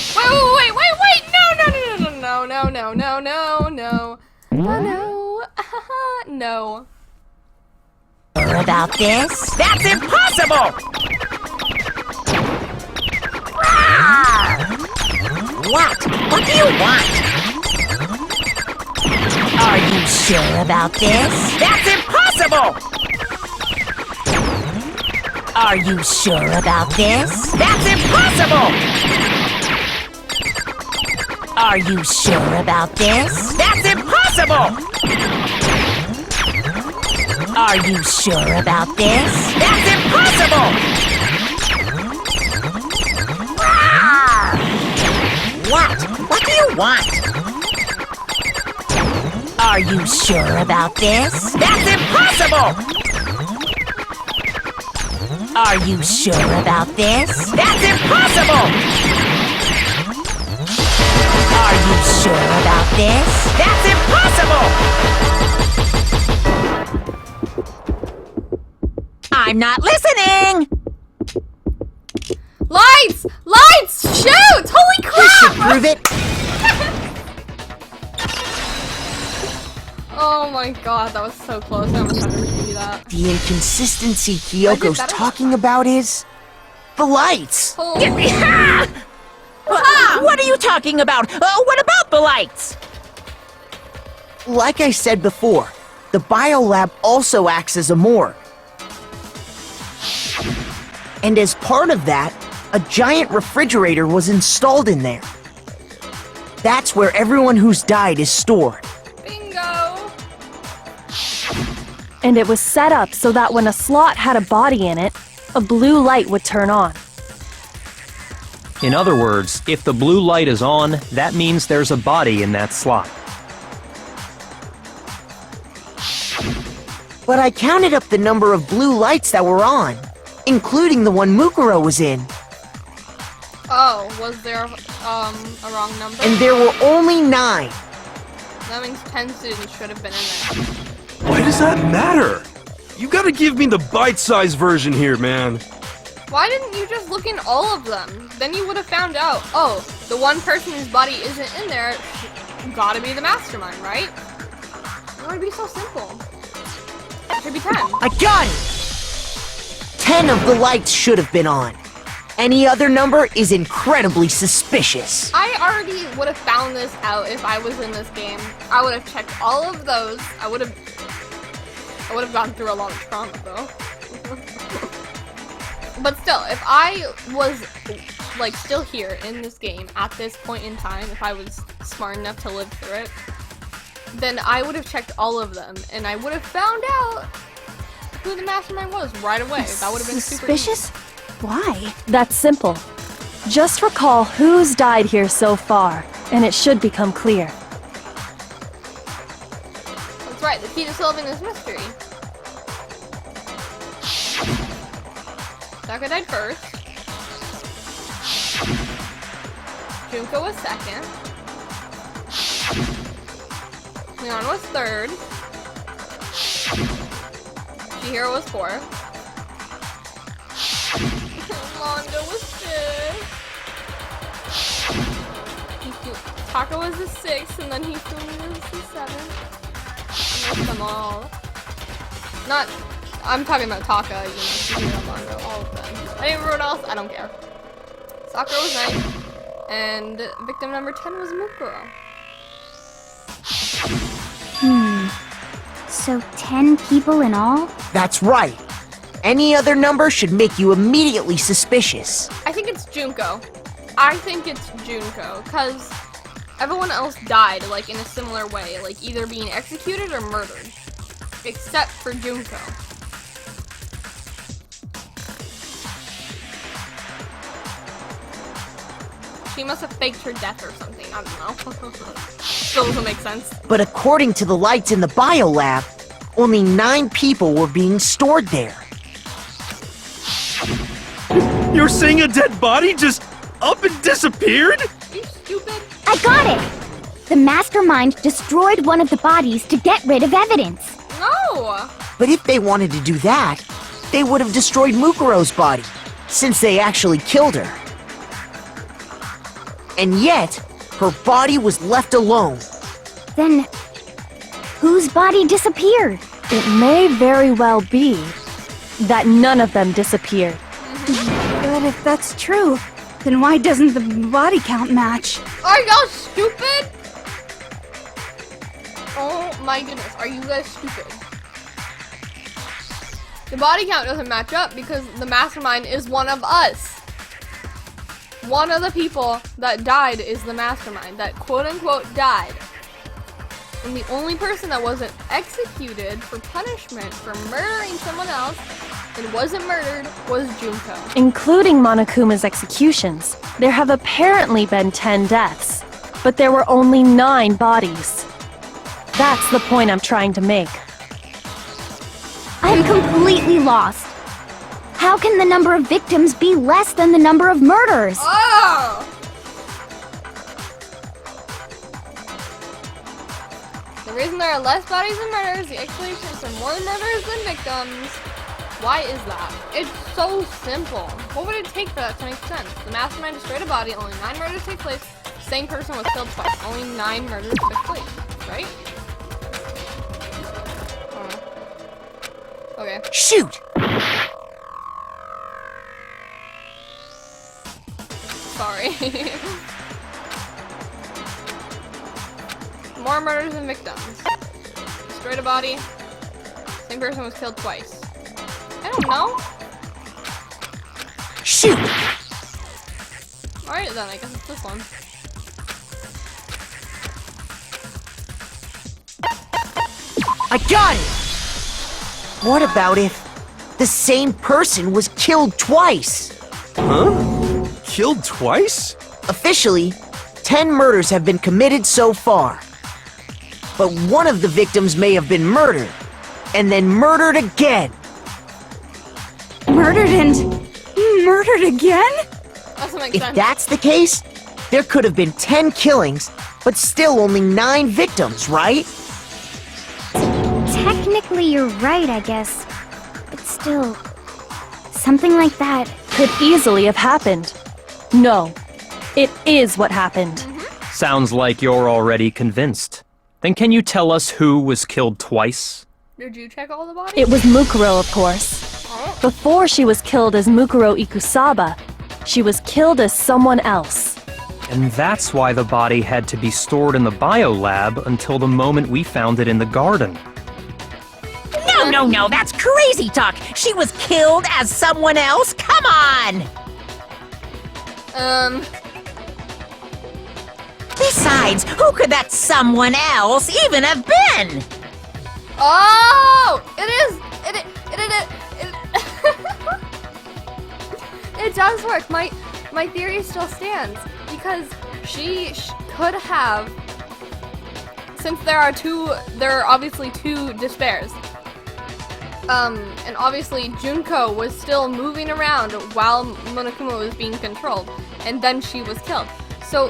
No. Sure about this? That's impossible! What? What do you want? Are you sure about this? That's impossible! Are you sure about this? That's impossible! Are you sure about this? That's impossible! Are you sure about this? That's impossible! What? What do you want? Are you sure about this? That's impossible! Are you sure about this? That's impossible! Are you sure about this? That's impossible! I'm not listening! Lights! Lights! Shoot! Holy crap! This should prove it! Oh my god, that was so close. I almost had to redo that. The inconsistency Kyoko's talking about is... the lights! Holy What are you talking about? What about the lights? Like I said before, the biolab also acts as a morgue. And as part of that, a giant refrigerator was installed in there. That's where everyone who's died is stored. Bingo! And it was set up so that when a slot had a body in it, a blue light would turn on. In other words, if the blue light is on, that means there's a body in that slot. But I counted up the number of blue lights that were on, including the one Mukuro was in. Oh, was there a wrong number? And there were only 9. That means 10 students should have been in there. Why does that matter? You gotta give me the bite-sized version here, man. Why didn't you just look in all of them? Then you would have found out, oh, the one person whose body isn't in there gotta be the mastermind, right? It would be so simple. It should be 10. I got it! 10 of the lights should have been on. Any other number is incredibly suspicious. I already would have found this out if I was in this game. I would have checked all of those. I would have gone through a lot of trauma though. But still, if I was like still here in this game at this point in time, if I was smart enough to live through it, then I would have checked all of them and I would have found out who the mastermind was right away. That would have been Suspicious? super easy. Why? That's simple. Just recall who's died here so far, and it should become clear. That's right, the key to solving this mystery. Taka died first. Junko was second. Leon was third. Chihiro was fourth. Mondo was fifth. Taka was the sixth, and then Hifumi was the seventh. I missed them all. I'm talking about Taka, Chihiro, Mondo, all of them. Everyone else, I don't care. Sakura was ninth, and victim number 10 was Mukuro. So 10 people in all? That's right. Any other number should make you immediately suspicious. I think it's Junko. I think it's Junko, because everyone else died, like, in a similar way, like, either being executed or murdered. Except for Junko. She must have faked her death or something, I don't know. Still doesn't make sense. But according to the lights in the biolab, only 9 people were being stored there. You're saying a dead body just up and disappeared? Are you stupid? I got it! The mastermind destroyed one of the bodies to get rid of evidence. No! But if they wanted to do that, they would have destroyed Mukuro's body, since they actually killed her. And yet, her body was left alone. Then, whose body disappeared? It may very well be that none of them disappeared. But if that's true, then why doesn't the body count match? Are y'all stupid? Oh my goodness, are you guys stupid? The body count doesn't match up because the mastermind is one of us. One of the people that died is the mastermind, that quote-unquote died. And the only person that wasn't executed for punishment for murdering someone else and wasn't murdered was Junko. Including Monokuma's executions, there have apparently been 10 deaths, but there were only 9 bodies. That's the point I'm trying to make. I'm completely lost. How can the number of victims be less than the number of murders? Oh! The reason there are less bodies than murders, the explanations are more murders than victims. Why is that? It's so simple. What would it take for that to make sense? The mastermind destroyed a body, only 9 murders take place, the same person was killed twice, only 9 murders took place, right? Okay. Shoot! Sorry. More murders than victims. Destroyed a body. Same person was killed twice. I don't know. Shoot! Alright then, I guess it's this one. I got it! What about if the same person was killed twice? Huh? killed twice? Officially, 10 murders have been committed so far. But one of the victims may have been murdered, and then murdered again. Murdered and murdered again? Doesn't make If sense. that's the case, there could have been 10 killings, but still only 9 victims, right? Technically, you're right, I guess. But still, something like that. Could easily have happened. No, it is what happened. Sounds like you're already convinced. Then can you tell us who was killed twice? Did you check all the bodies? It was Mukuro, of course. Before she was killed as Mukuro Ikusaba, she was killed as someone else. And that's why the body had to be stored in the biolab until the moment we found it in the garden. No, that's crazy talk. She was killed as someone else? Come on! Besides, who could that someone else even have been? Oh! It does work. My theory still stands because she could have, since there are obviously 2 despairs. And obviously Junko was still moving around while Monokuma was being controlled, and then she was killed. So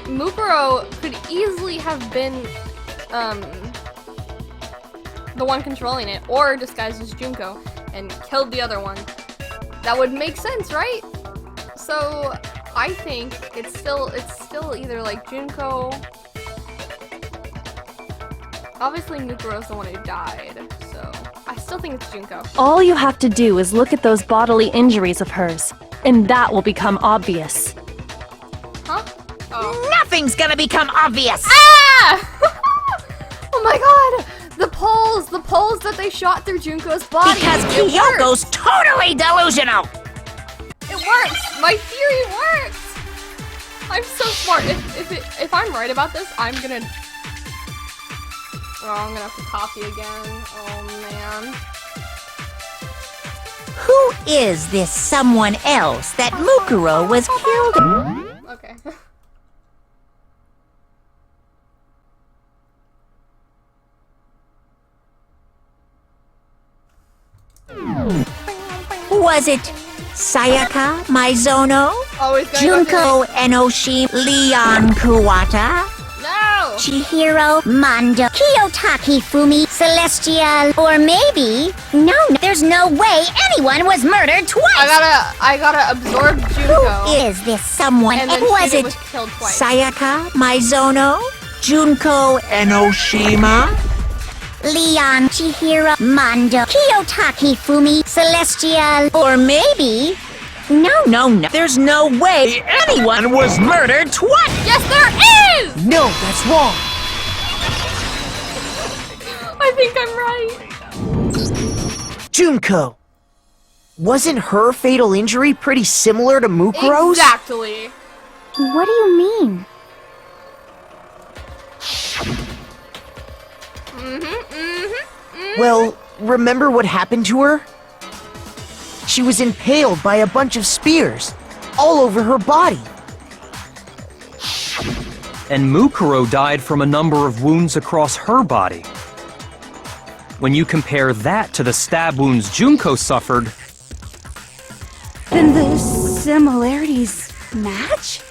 Mukuro could easily have been the one controlling it, or disguised as Junko and killed the other one. That would make sense, right? So I think it's still either like Junko. Obviously Mukuro's the one who died, so I still think it's Junko. All you have to do is look at those bodily injuries of hers, and that will become obvious. Huh? Oh. Nothing's gonna become obvious! Ah! Oh my god! The poles that they shot through Junko's body. Because It Kyoko's works. totally delusional! It works! My theory works! I'm so smart. If I'm right about this, I'm gonna have to copy again. Oh man. Who is this someone else that Mukuro was killed? Okay. Was it Sayaka Maizono? Always going Junko Enoshi Leon Kuwata? No! Chihiro, Mondo, Kiyotaki Fumi, Celestial, or maybe... No, there's no way anyone was murdered twice! I gotta absorb Junko. Who is this someone? And then was she it was killed twice. Sayaka Maizono? Junko Enoshima? Leon, Chihiro, Mondo, Kiyotaki Fumi, Celestial, or maybe... No. There's no way anyone was murdered twice! Yes, there is! No, that's wrong. I think I'm right. Junko. Wasn't her fatal injury pretty similar to Mukuro's? Exactly. What do you mean? Well, remember what happened to her? She was impaled by a bunch of spears, all over her body. And Mukuro died from a number of wounds across her body. When you compare that to the stab wounds Junko suffered, Then the similarities match?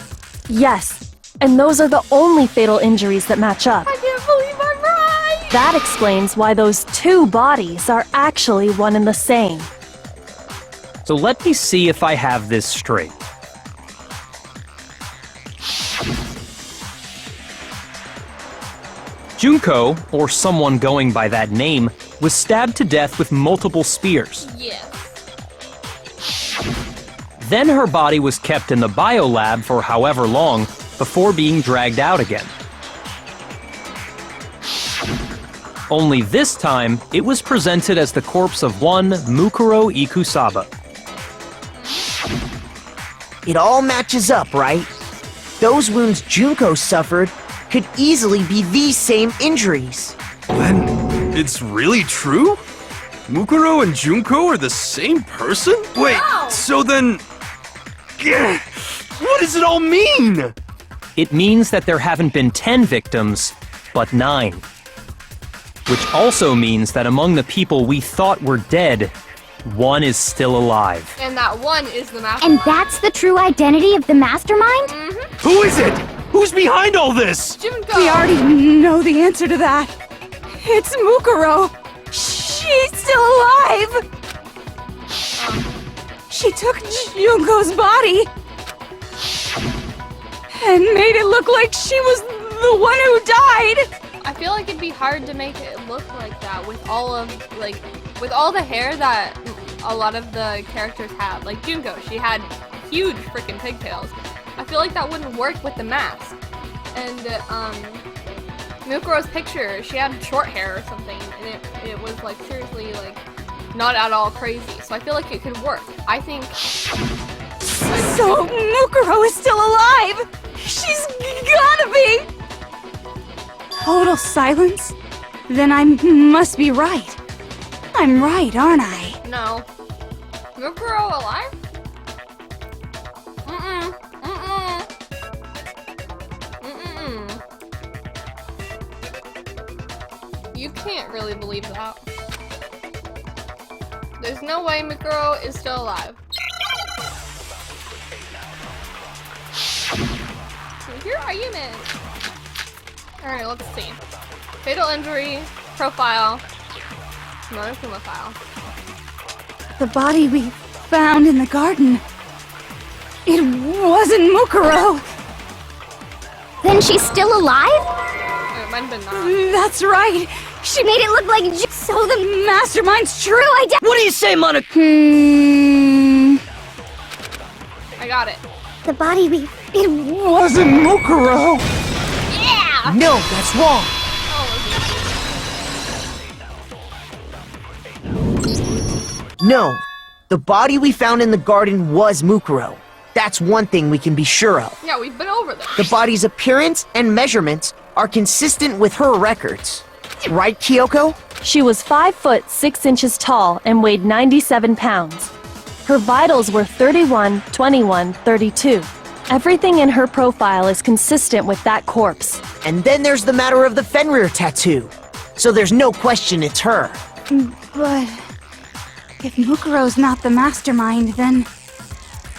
Yes, and those are the only fatal injuries that match up. I can't believe I'm right! That explains why those 2 bodies are actually one and the same. so let me see if I have this straight. Junko, or someone going by that name, was stabbed to death with multiple spears. Yes. Then her body was kept in the biolab for however long before being dragged out again. Only this time, it was presented as the corpse of one Mukuro Ikusaba. It all matches up, right? Those wounds Junko suffered could easily be these same injuries. Then, it's really true? Mukuro and Junko are the same person? Wait, No. so then... What does it all mean? It means that there haven't been 10 victims, but 9. Which also means that among the people we thought were dead, 1 is still alive. And that 1 is the mastermind. And that's the true identity of the mastermind? Who is it? Who's behind all this? Junko. We already know the answer to that. It's Mukuro. She's still alive. She took Junko's body and made it look like she was the one who died. I feel like it'd be hard to make it look like that with all of, like, with all the hair that a lot of the characters have. Like Junko, she had huge freaking pigtails. I feel like that wouldn't work with the mask. And Mukuro's picture, she had short hair or something, and it was like seriously like not at all crazy. So I feel like it could work. I think. So Mukuro is still alive. She's gotta be. Total silence? Then I must be right. I'm right, aren't I? No. Mukuro alive? You can't really believe that. There's no way Mukuro is still alive. So here are you, man. Alright, let's see. Fatal injury, profile, Monokuma file. The body we found in the garden. It wasn't Mukuro. Then she's still alive? Oh, it might have been not. That's right. She made it look like so the mastermind's true identity. What do you say, Monica? I got it. The body we... It wasn't Mukuro. Yeah! No, that's wrong. No, the body we found in the garden was Mukuro. That's one thing we can be sure of. Yeah, we've been over this. The body's appearance and measurements are consistent with her records. Right, Kyoko? She was 5 foot 6 inches tall and weighed 97 pounds. Her vitals were 31, 21, 32. Everything in her profile is consistent with that corpse. And then there's the matter of the Fenrir tattoo. So there's no question it's her. But if Mukuro's not the mastermind, then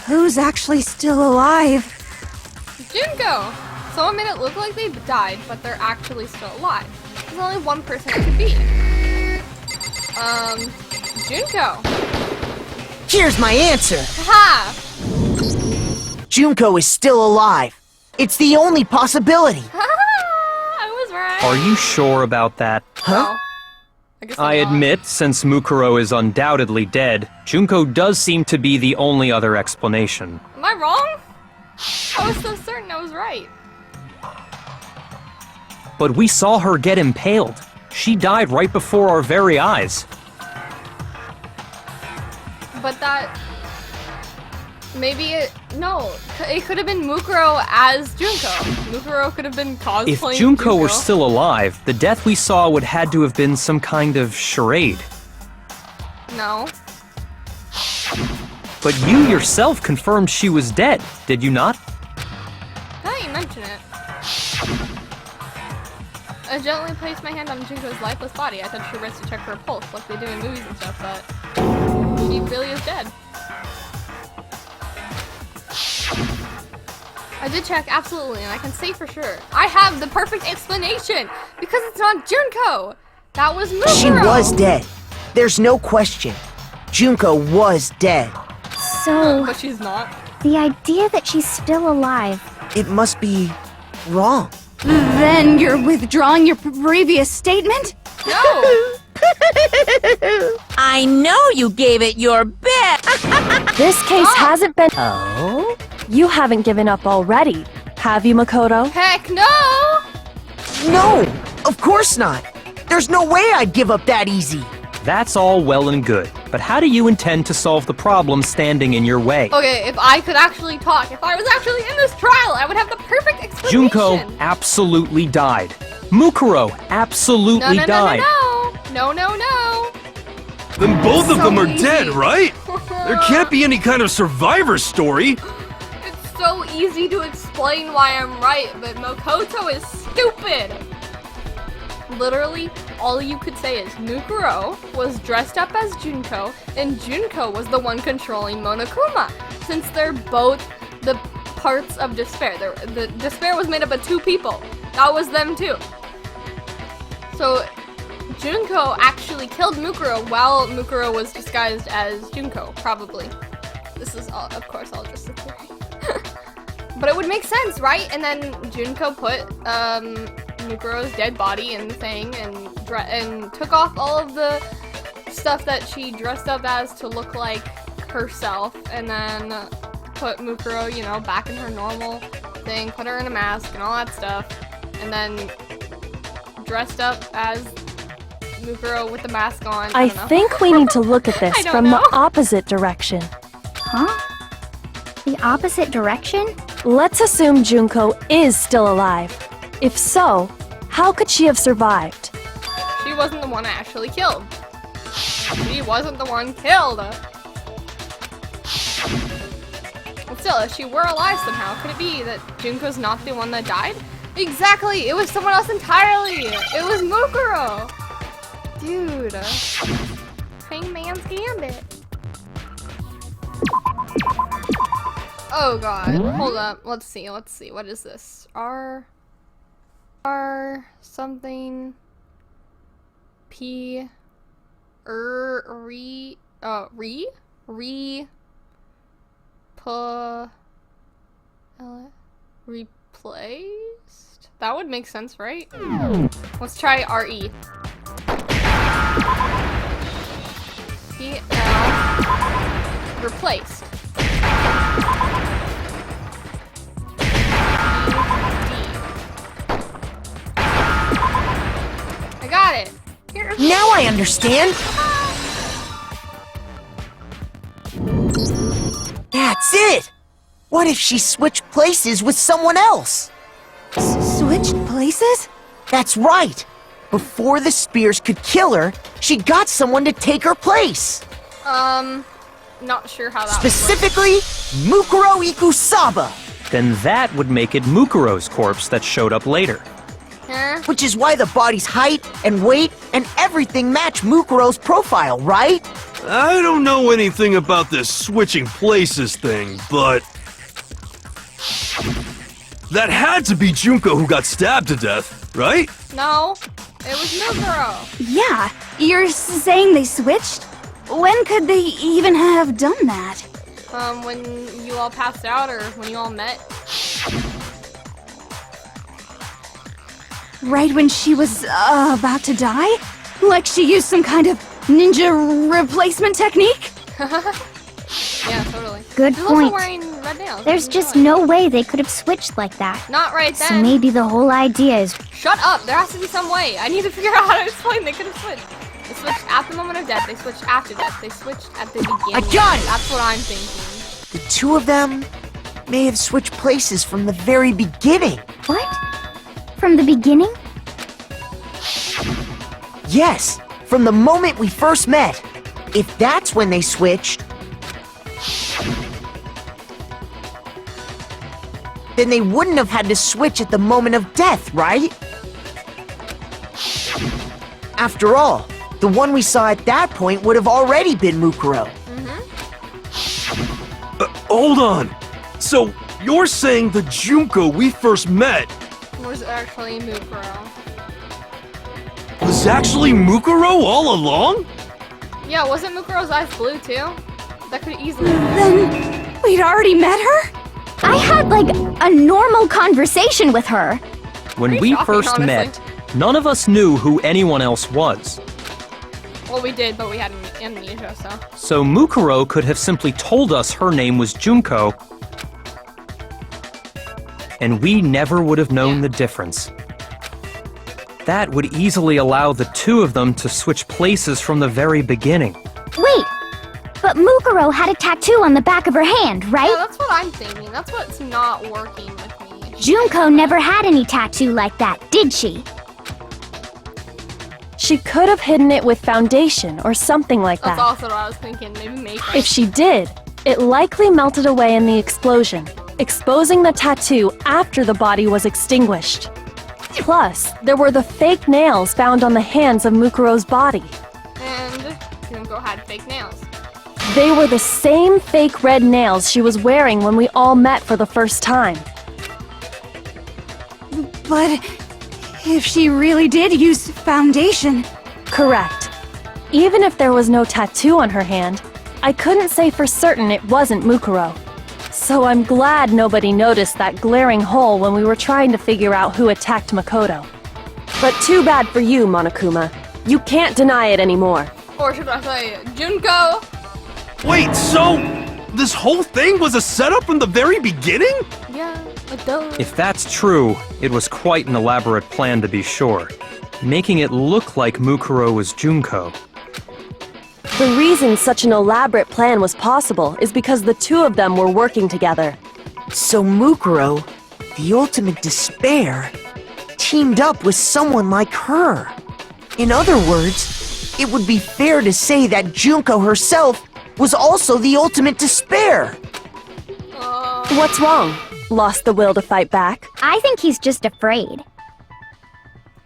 who's actually still alive? Junko! Someone made it look like they died, but they're actually still alive. There's only one person it could be. Junko. Here's my answer. Ha! Junko is still alive. It's the only possibility. I was right. Are you sure about that? Huh? I guess I I'm not. admit, since Mukuro is undoubtedly dead, Junko does seem to be the only other explanation. Am I wrong? I was so certain I was right. But we saw her get impaled. She died right before our very eyes. But that... Maybe it... No. It could have been Mukuro as Junko. Mukuro could have been cosplaying If Junko were still alive, the death we saw would had to have been some kind of charade. No. But you yourself confirmed she was dead, did you not? Now that you mention it. I gently placed my hand on Junko's lifeless body. I touched her wrist to check for a pulse, like they do in movies and stuff, but she really is dead. I did check, absolutely, and I can say for sure. I have the perfect explanation! Because it's not Junko! That was Mukuro! She was dead. There's no question. Junko was dead. So, But she's not. the idea that she's still alive. It must be wrong. Then you're withdrawing your previous statement? No! I know you gave it your best. This case hasn't been... Oh? You haven't given up already, have you, Makoto? Heck no! No, of course not. There's no way I'd give up that easy. That's all well and good, but how do you intend to solve the problem standing in your way? Okay, if I could actually talk, if I was actually in this trial, I would have the perfect explanation! Junko absolutely died. Mukuro absolutely died. No. Then both of So them are easy. dead, right? There can't be any kind of survivor story. It's so easy to explain why I'm right, but Makoto is stupid. Literally, all you could say is Mukuro was dressed up as Junko, and Junko was the one controlling Monokuma, since they're both the parts of despair. The despair was made up of two people. That was them too. So Junko actually killed Mukuro while Mukuro was disguised as Junko, probably. This is all, of course, all just a theory. But it would make sense, right? And then Junko put Mukuro's dead body in the thing and took off all of the stuff that she dressed up as to look like herself, and then put Mukuro, you know, back in her normal thing, put her in a mask and all that stuff, and then dressed up as Mukuro with the mask on. I don't know. think we need to look at this I don't from know. the opposite direction. Huh? The opposite direction? Let's assume Junko is still alive. If so, how could she have survived? She wasn't the one I actually killed. She wasn't the one killed. But still, if she were alive somehow, could it be that Junko's not the one that died? Exactly! It was someone else entirely! It was Mukuro! Dude. Hangman's Gambit. Oh god. Hold up. Let's see. What is this? R something P re replaced? That would make sense, right? Let's try RE. PL replaced. I got it. Here. Now I understand. That's it. What if she switched places with someone else? Switched places? That's right. Before the spears could kill her, she got someone to take her place. Not sure how that Specifically, Mukuro Ikusaba. Then that would make it Mukuro's corpse that showed up later. Huh? Which is why the body's height and weight and everything match Mukuro's profile, right? I don't know anything about this switching places thing, but that had to be Junko who got stabbed to death, right? No, it was Mukuro. Yeah, you're saying they switched? When could they even have done that? When you all passed out or when you all met. Right when she was about to die? Like she used some kind of ninja replacement technique? Yeah, totally. Good She's point. also wearing red nails. There's just no way they could have switched like that. Not right So then. maybe the whole idea is Shut up! There has to be some way. I need to figure out how to explain. They could have switched. They switched at the moment of death. They switched after death. They switched at the beginning. I got it! That's what I'm thinking. The two of them may have switched places from the very beginning. what? From the beginning? Yes, from the moment we first met. If that's when they switched, then they wouldn't have had to switch at the moment of death, right? After all, the one we saw at that point would have already been Mukuro. Hold on. So, you're saying the Junko we first met Was actually Mukuro. was actually Mukuro all along? Yeah, wasn't Mukuro's eyes blue too? That could easily. Then we'd already met her? I had like a normal conversation with her. When Pretty we shocking, first honestly. met, none of us knew who anyone else was. Well, we did, but we had amnesia, so. So Mukuro could have simply told us her name was Junko, and we never would have known Yeah. the difference. That would easily allow the two of them to switch places from the very beginning. Wait, but Mukuro had a tattoo on the back of her hand, Yeah, right? that's what I'm thinking. That's what's not working with me. Junko never had any tattoo like that, did she? She could have hidden it with foundation or something like That's that. also what I was thinking. Maybe makeup. If she did, it likely melted away in the explosion. exposing the tattoo after the body was extinguished. Plus, there were the fake nails found on the hands of Mukuro's body. And Junko had fake nails. They were the same fake red nails she was wearing when we all met for the first time. But if she really did use foundation... Correct. Even if there was no tattoo on her hand, I couldn't say for certain it wasn't Mukuro. So I'm glad nobody noticed that glaring hole when we were trying to figure out who attacked Makoto. But too bad for you, Monokuma. You can't deny it anymore. Or should I say, Junko? Wait, so this whole thing was a setup from the very beginning? Yeah, like duh. If that's true, it was quite an elaborate plan to be sure, making it look like Mukuro was Junko. The reason such an elaborate plan was possible is because the two of them were working together. So Mukuro, the ultimate despair, teamed up with someone like her. In other words, it would be fair to say that Junko herself was also the ultimate despair. What's wrong? Lost the will to fight back? I think he's just afraid.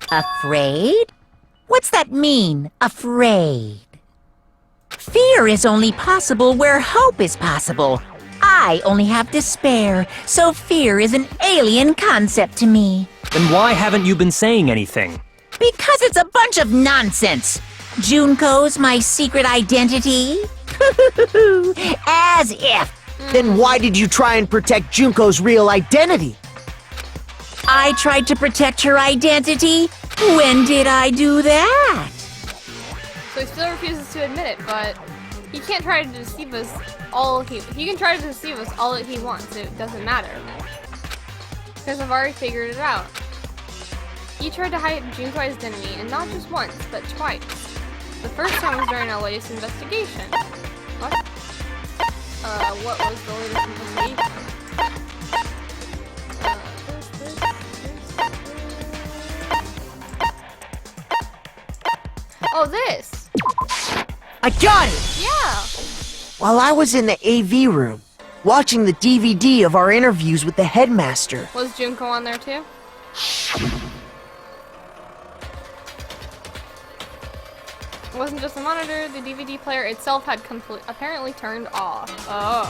Afraid? What's that mean, afraid? Fear is only possible where hope is possible. I only have despair, so fear is an alien concept to me. Then why haven't you been saying anything? Because it's a bunch of nonsense. Junko's my secret identity? As if. Then why did you try and protect Junko's real identity? I tried to protect her identity? When did I do that? So he still refuses to admit it, but he can't try to deceive us all he can try to deceive us all that he wants. It doesn't matter. Because I've already figured it out. He tried to hide Junko's identity, and not just once, but twice. The first time was during our latest investigation. What? What was the latest investigation? Oh, this! I got it! Yeah! While I was in the AV room, watching the DVD of our interviews with the headmaster. Was Junko on there too? It wasn't just a monitor, the DVD player itself had apparently turned off. Oh.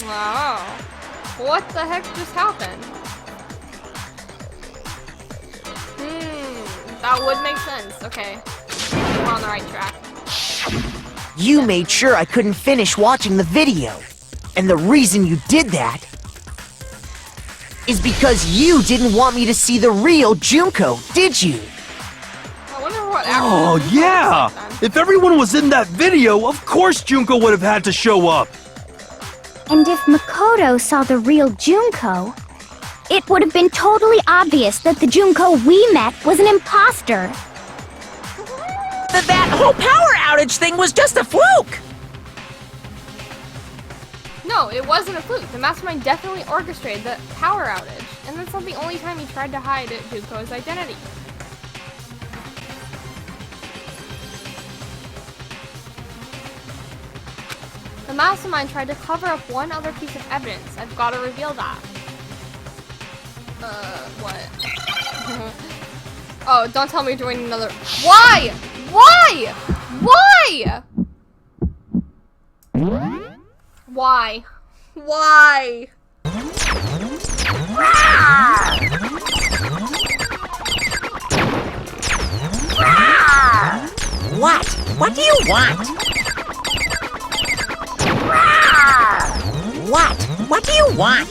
Wow. What the heck just happened? That would make sense. Okay. We're on the right track. You made sure I couldn't finish watching the video. And the reason you did that is because you didn't want me to see the real Junko, did you? I wonder what Oh, yeah! If everyone was in that video, of course Junko would have had to show up! And if Makoto saw the real Junko, it would have been totally obvious that the Junko we met was an imposter. That whole power outage thing was just a fluke! No, it wasn't a fluke. The mastermind definitely orchestrated the power outage. And that's not the only time he tried to hide Junko's identity. The mastermind tried to cover up one other piece of evidence. I've got to reveal that. What? Oh, don't tell me you're doing another. Why? Why? Why? Why? Why? What? What do you want? What? What do you want?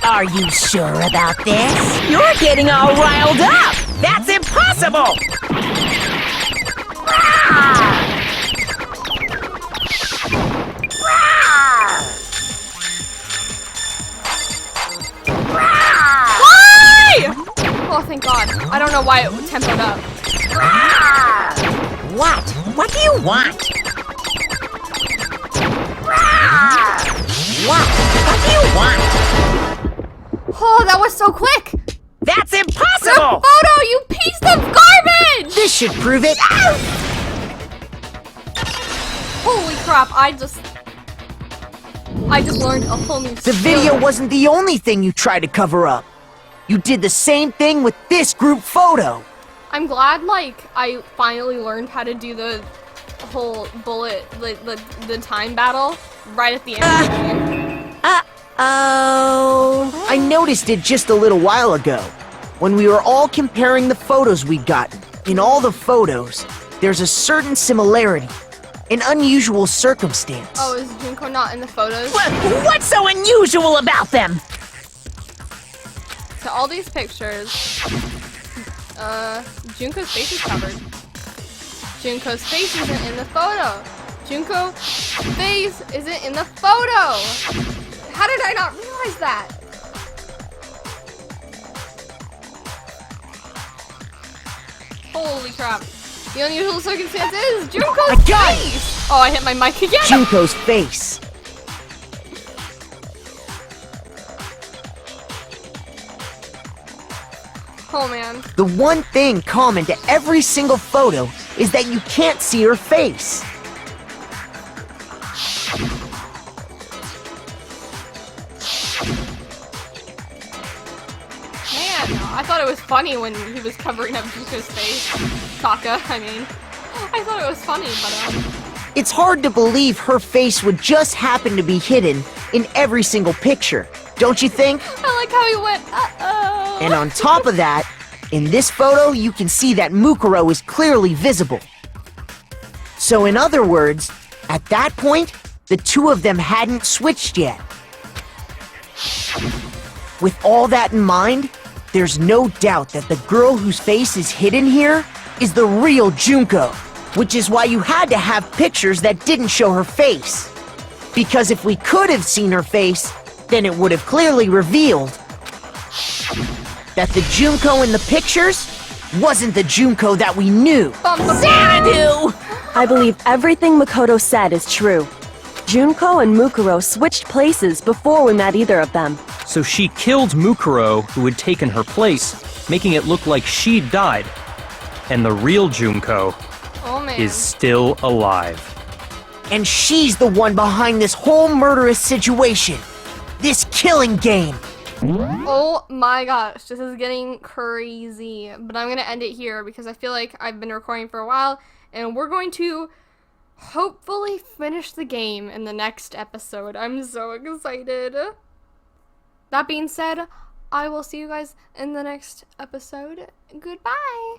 Are you sure about this? You're getting all riled up! That's impossible! Why? Oh, thank God. I don't know why it tempoed up. What? What do you want? What? What do you want? Oh, that was so quick. That's The impossible! photo, you piece of garbage! This should prove it. Holy crap, I just learned a whole new The skill. video wasn't the only thing you tried to cover up. You did the same thing with this group photo. I'm glad, like, I finally learned how to do the whole bullet, the time battle right at the end of the game. Uh-oh. I noticed it just a little while ago, when we were all comparing the photos we'd gotten. In all the photos, there's a certain similarity, an unusual circumstance. Oh, is Junko not in the photos? What's so unusual about them? So all these pictures, Junko's face is covered. Junko's face isn't in the photo. Junko's face isn't in the photo. How did I not realize that? Holy crap. The unusual circumstance is Junko's I got it! face! Oh, I hit my mic again! Junko's face. Oh man. The one thing common to every single photo is that you can't see her face. Man, I thought it was funny when he was covering up Junko's face. Taka, I mean. I thought it was funny, but It's hard to believe her face would just happen to be hidden in every single picture, don't you think? I like how he went, uh-oh. And on top of that, in this photo you can see that Mukuro is clearly visible. So in other words, at that point, the two of them hadn't switched yet. With all that in mind, there's no doubt that the girl whose face is hidden here is the real Junko, which is why you had to have pictures that didn't show her face. Because if we could have seen her face, then it would have clearly revealed that the Junko in the pictures wasn't the Junko that we knew. Xanadu! I believe everything Makoto said is true. Junko and Mukuro switched places before we met either of them. So she killed Mukuro, who had taken her place, making it look like she'd died. And the real Junko Oh man. is still alive. And she's the one behind this whole murderous situation. This killing game. Oh my gosh, this is getting crazy. But I'm gonna end it here because I feel like I've been recording for a while and we're going to hopefully finish the game in the next episode. I'm so excited. That being said, I will see you guys in the next episode. Goodbye.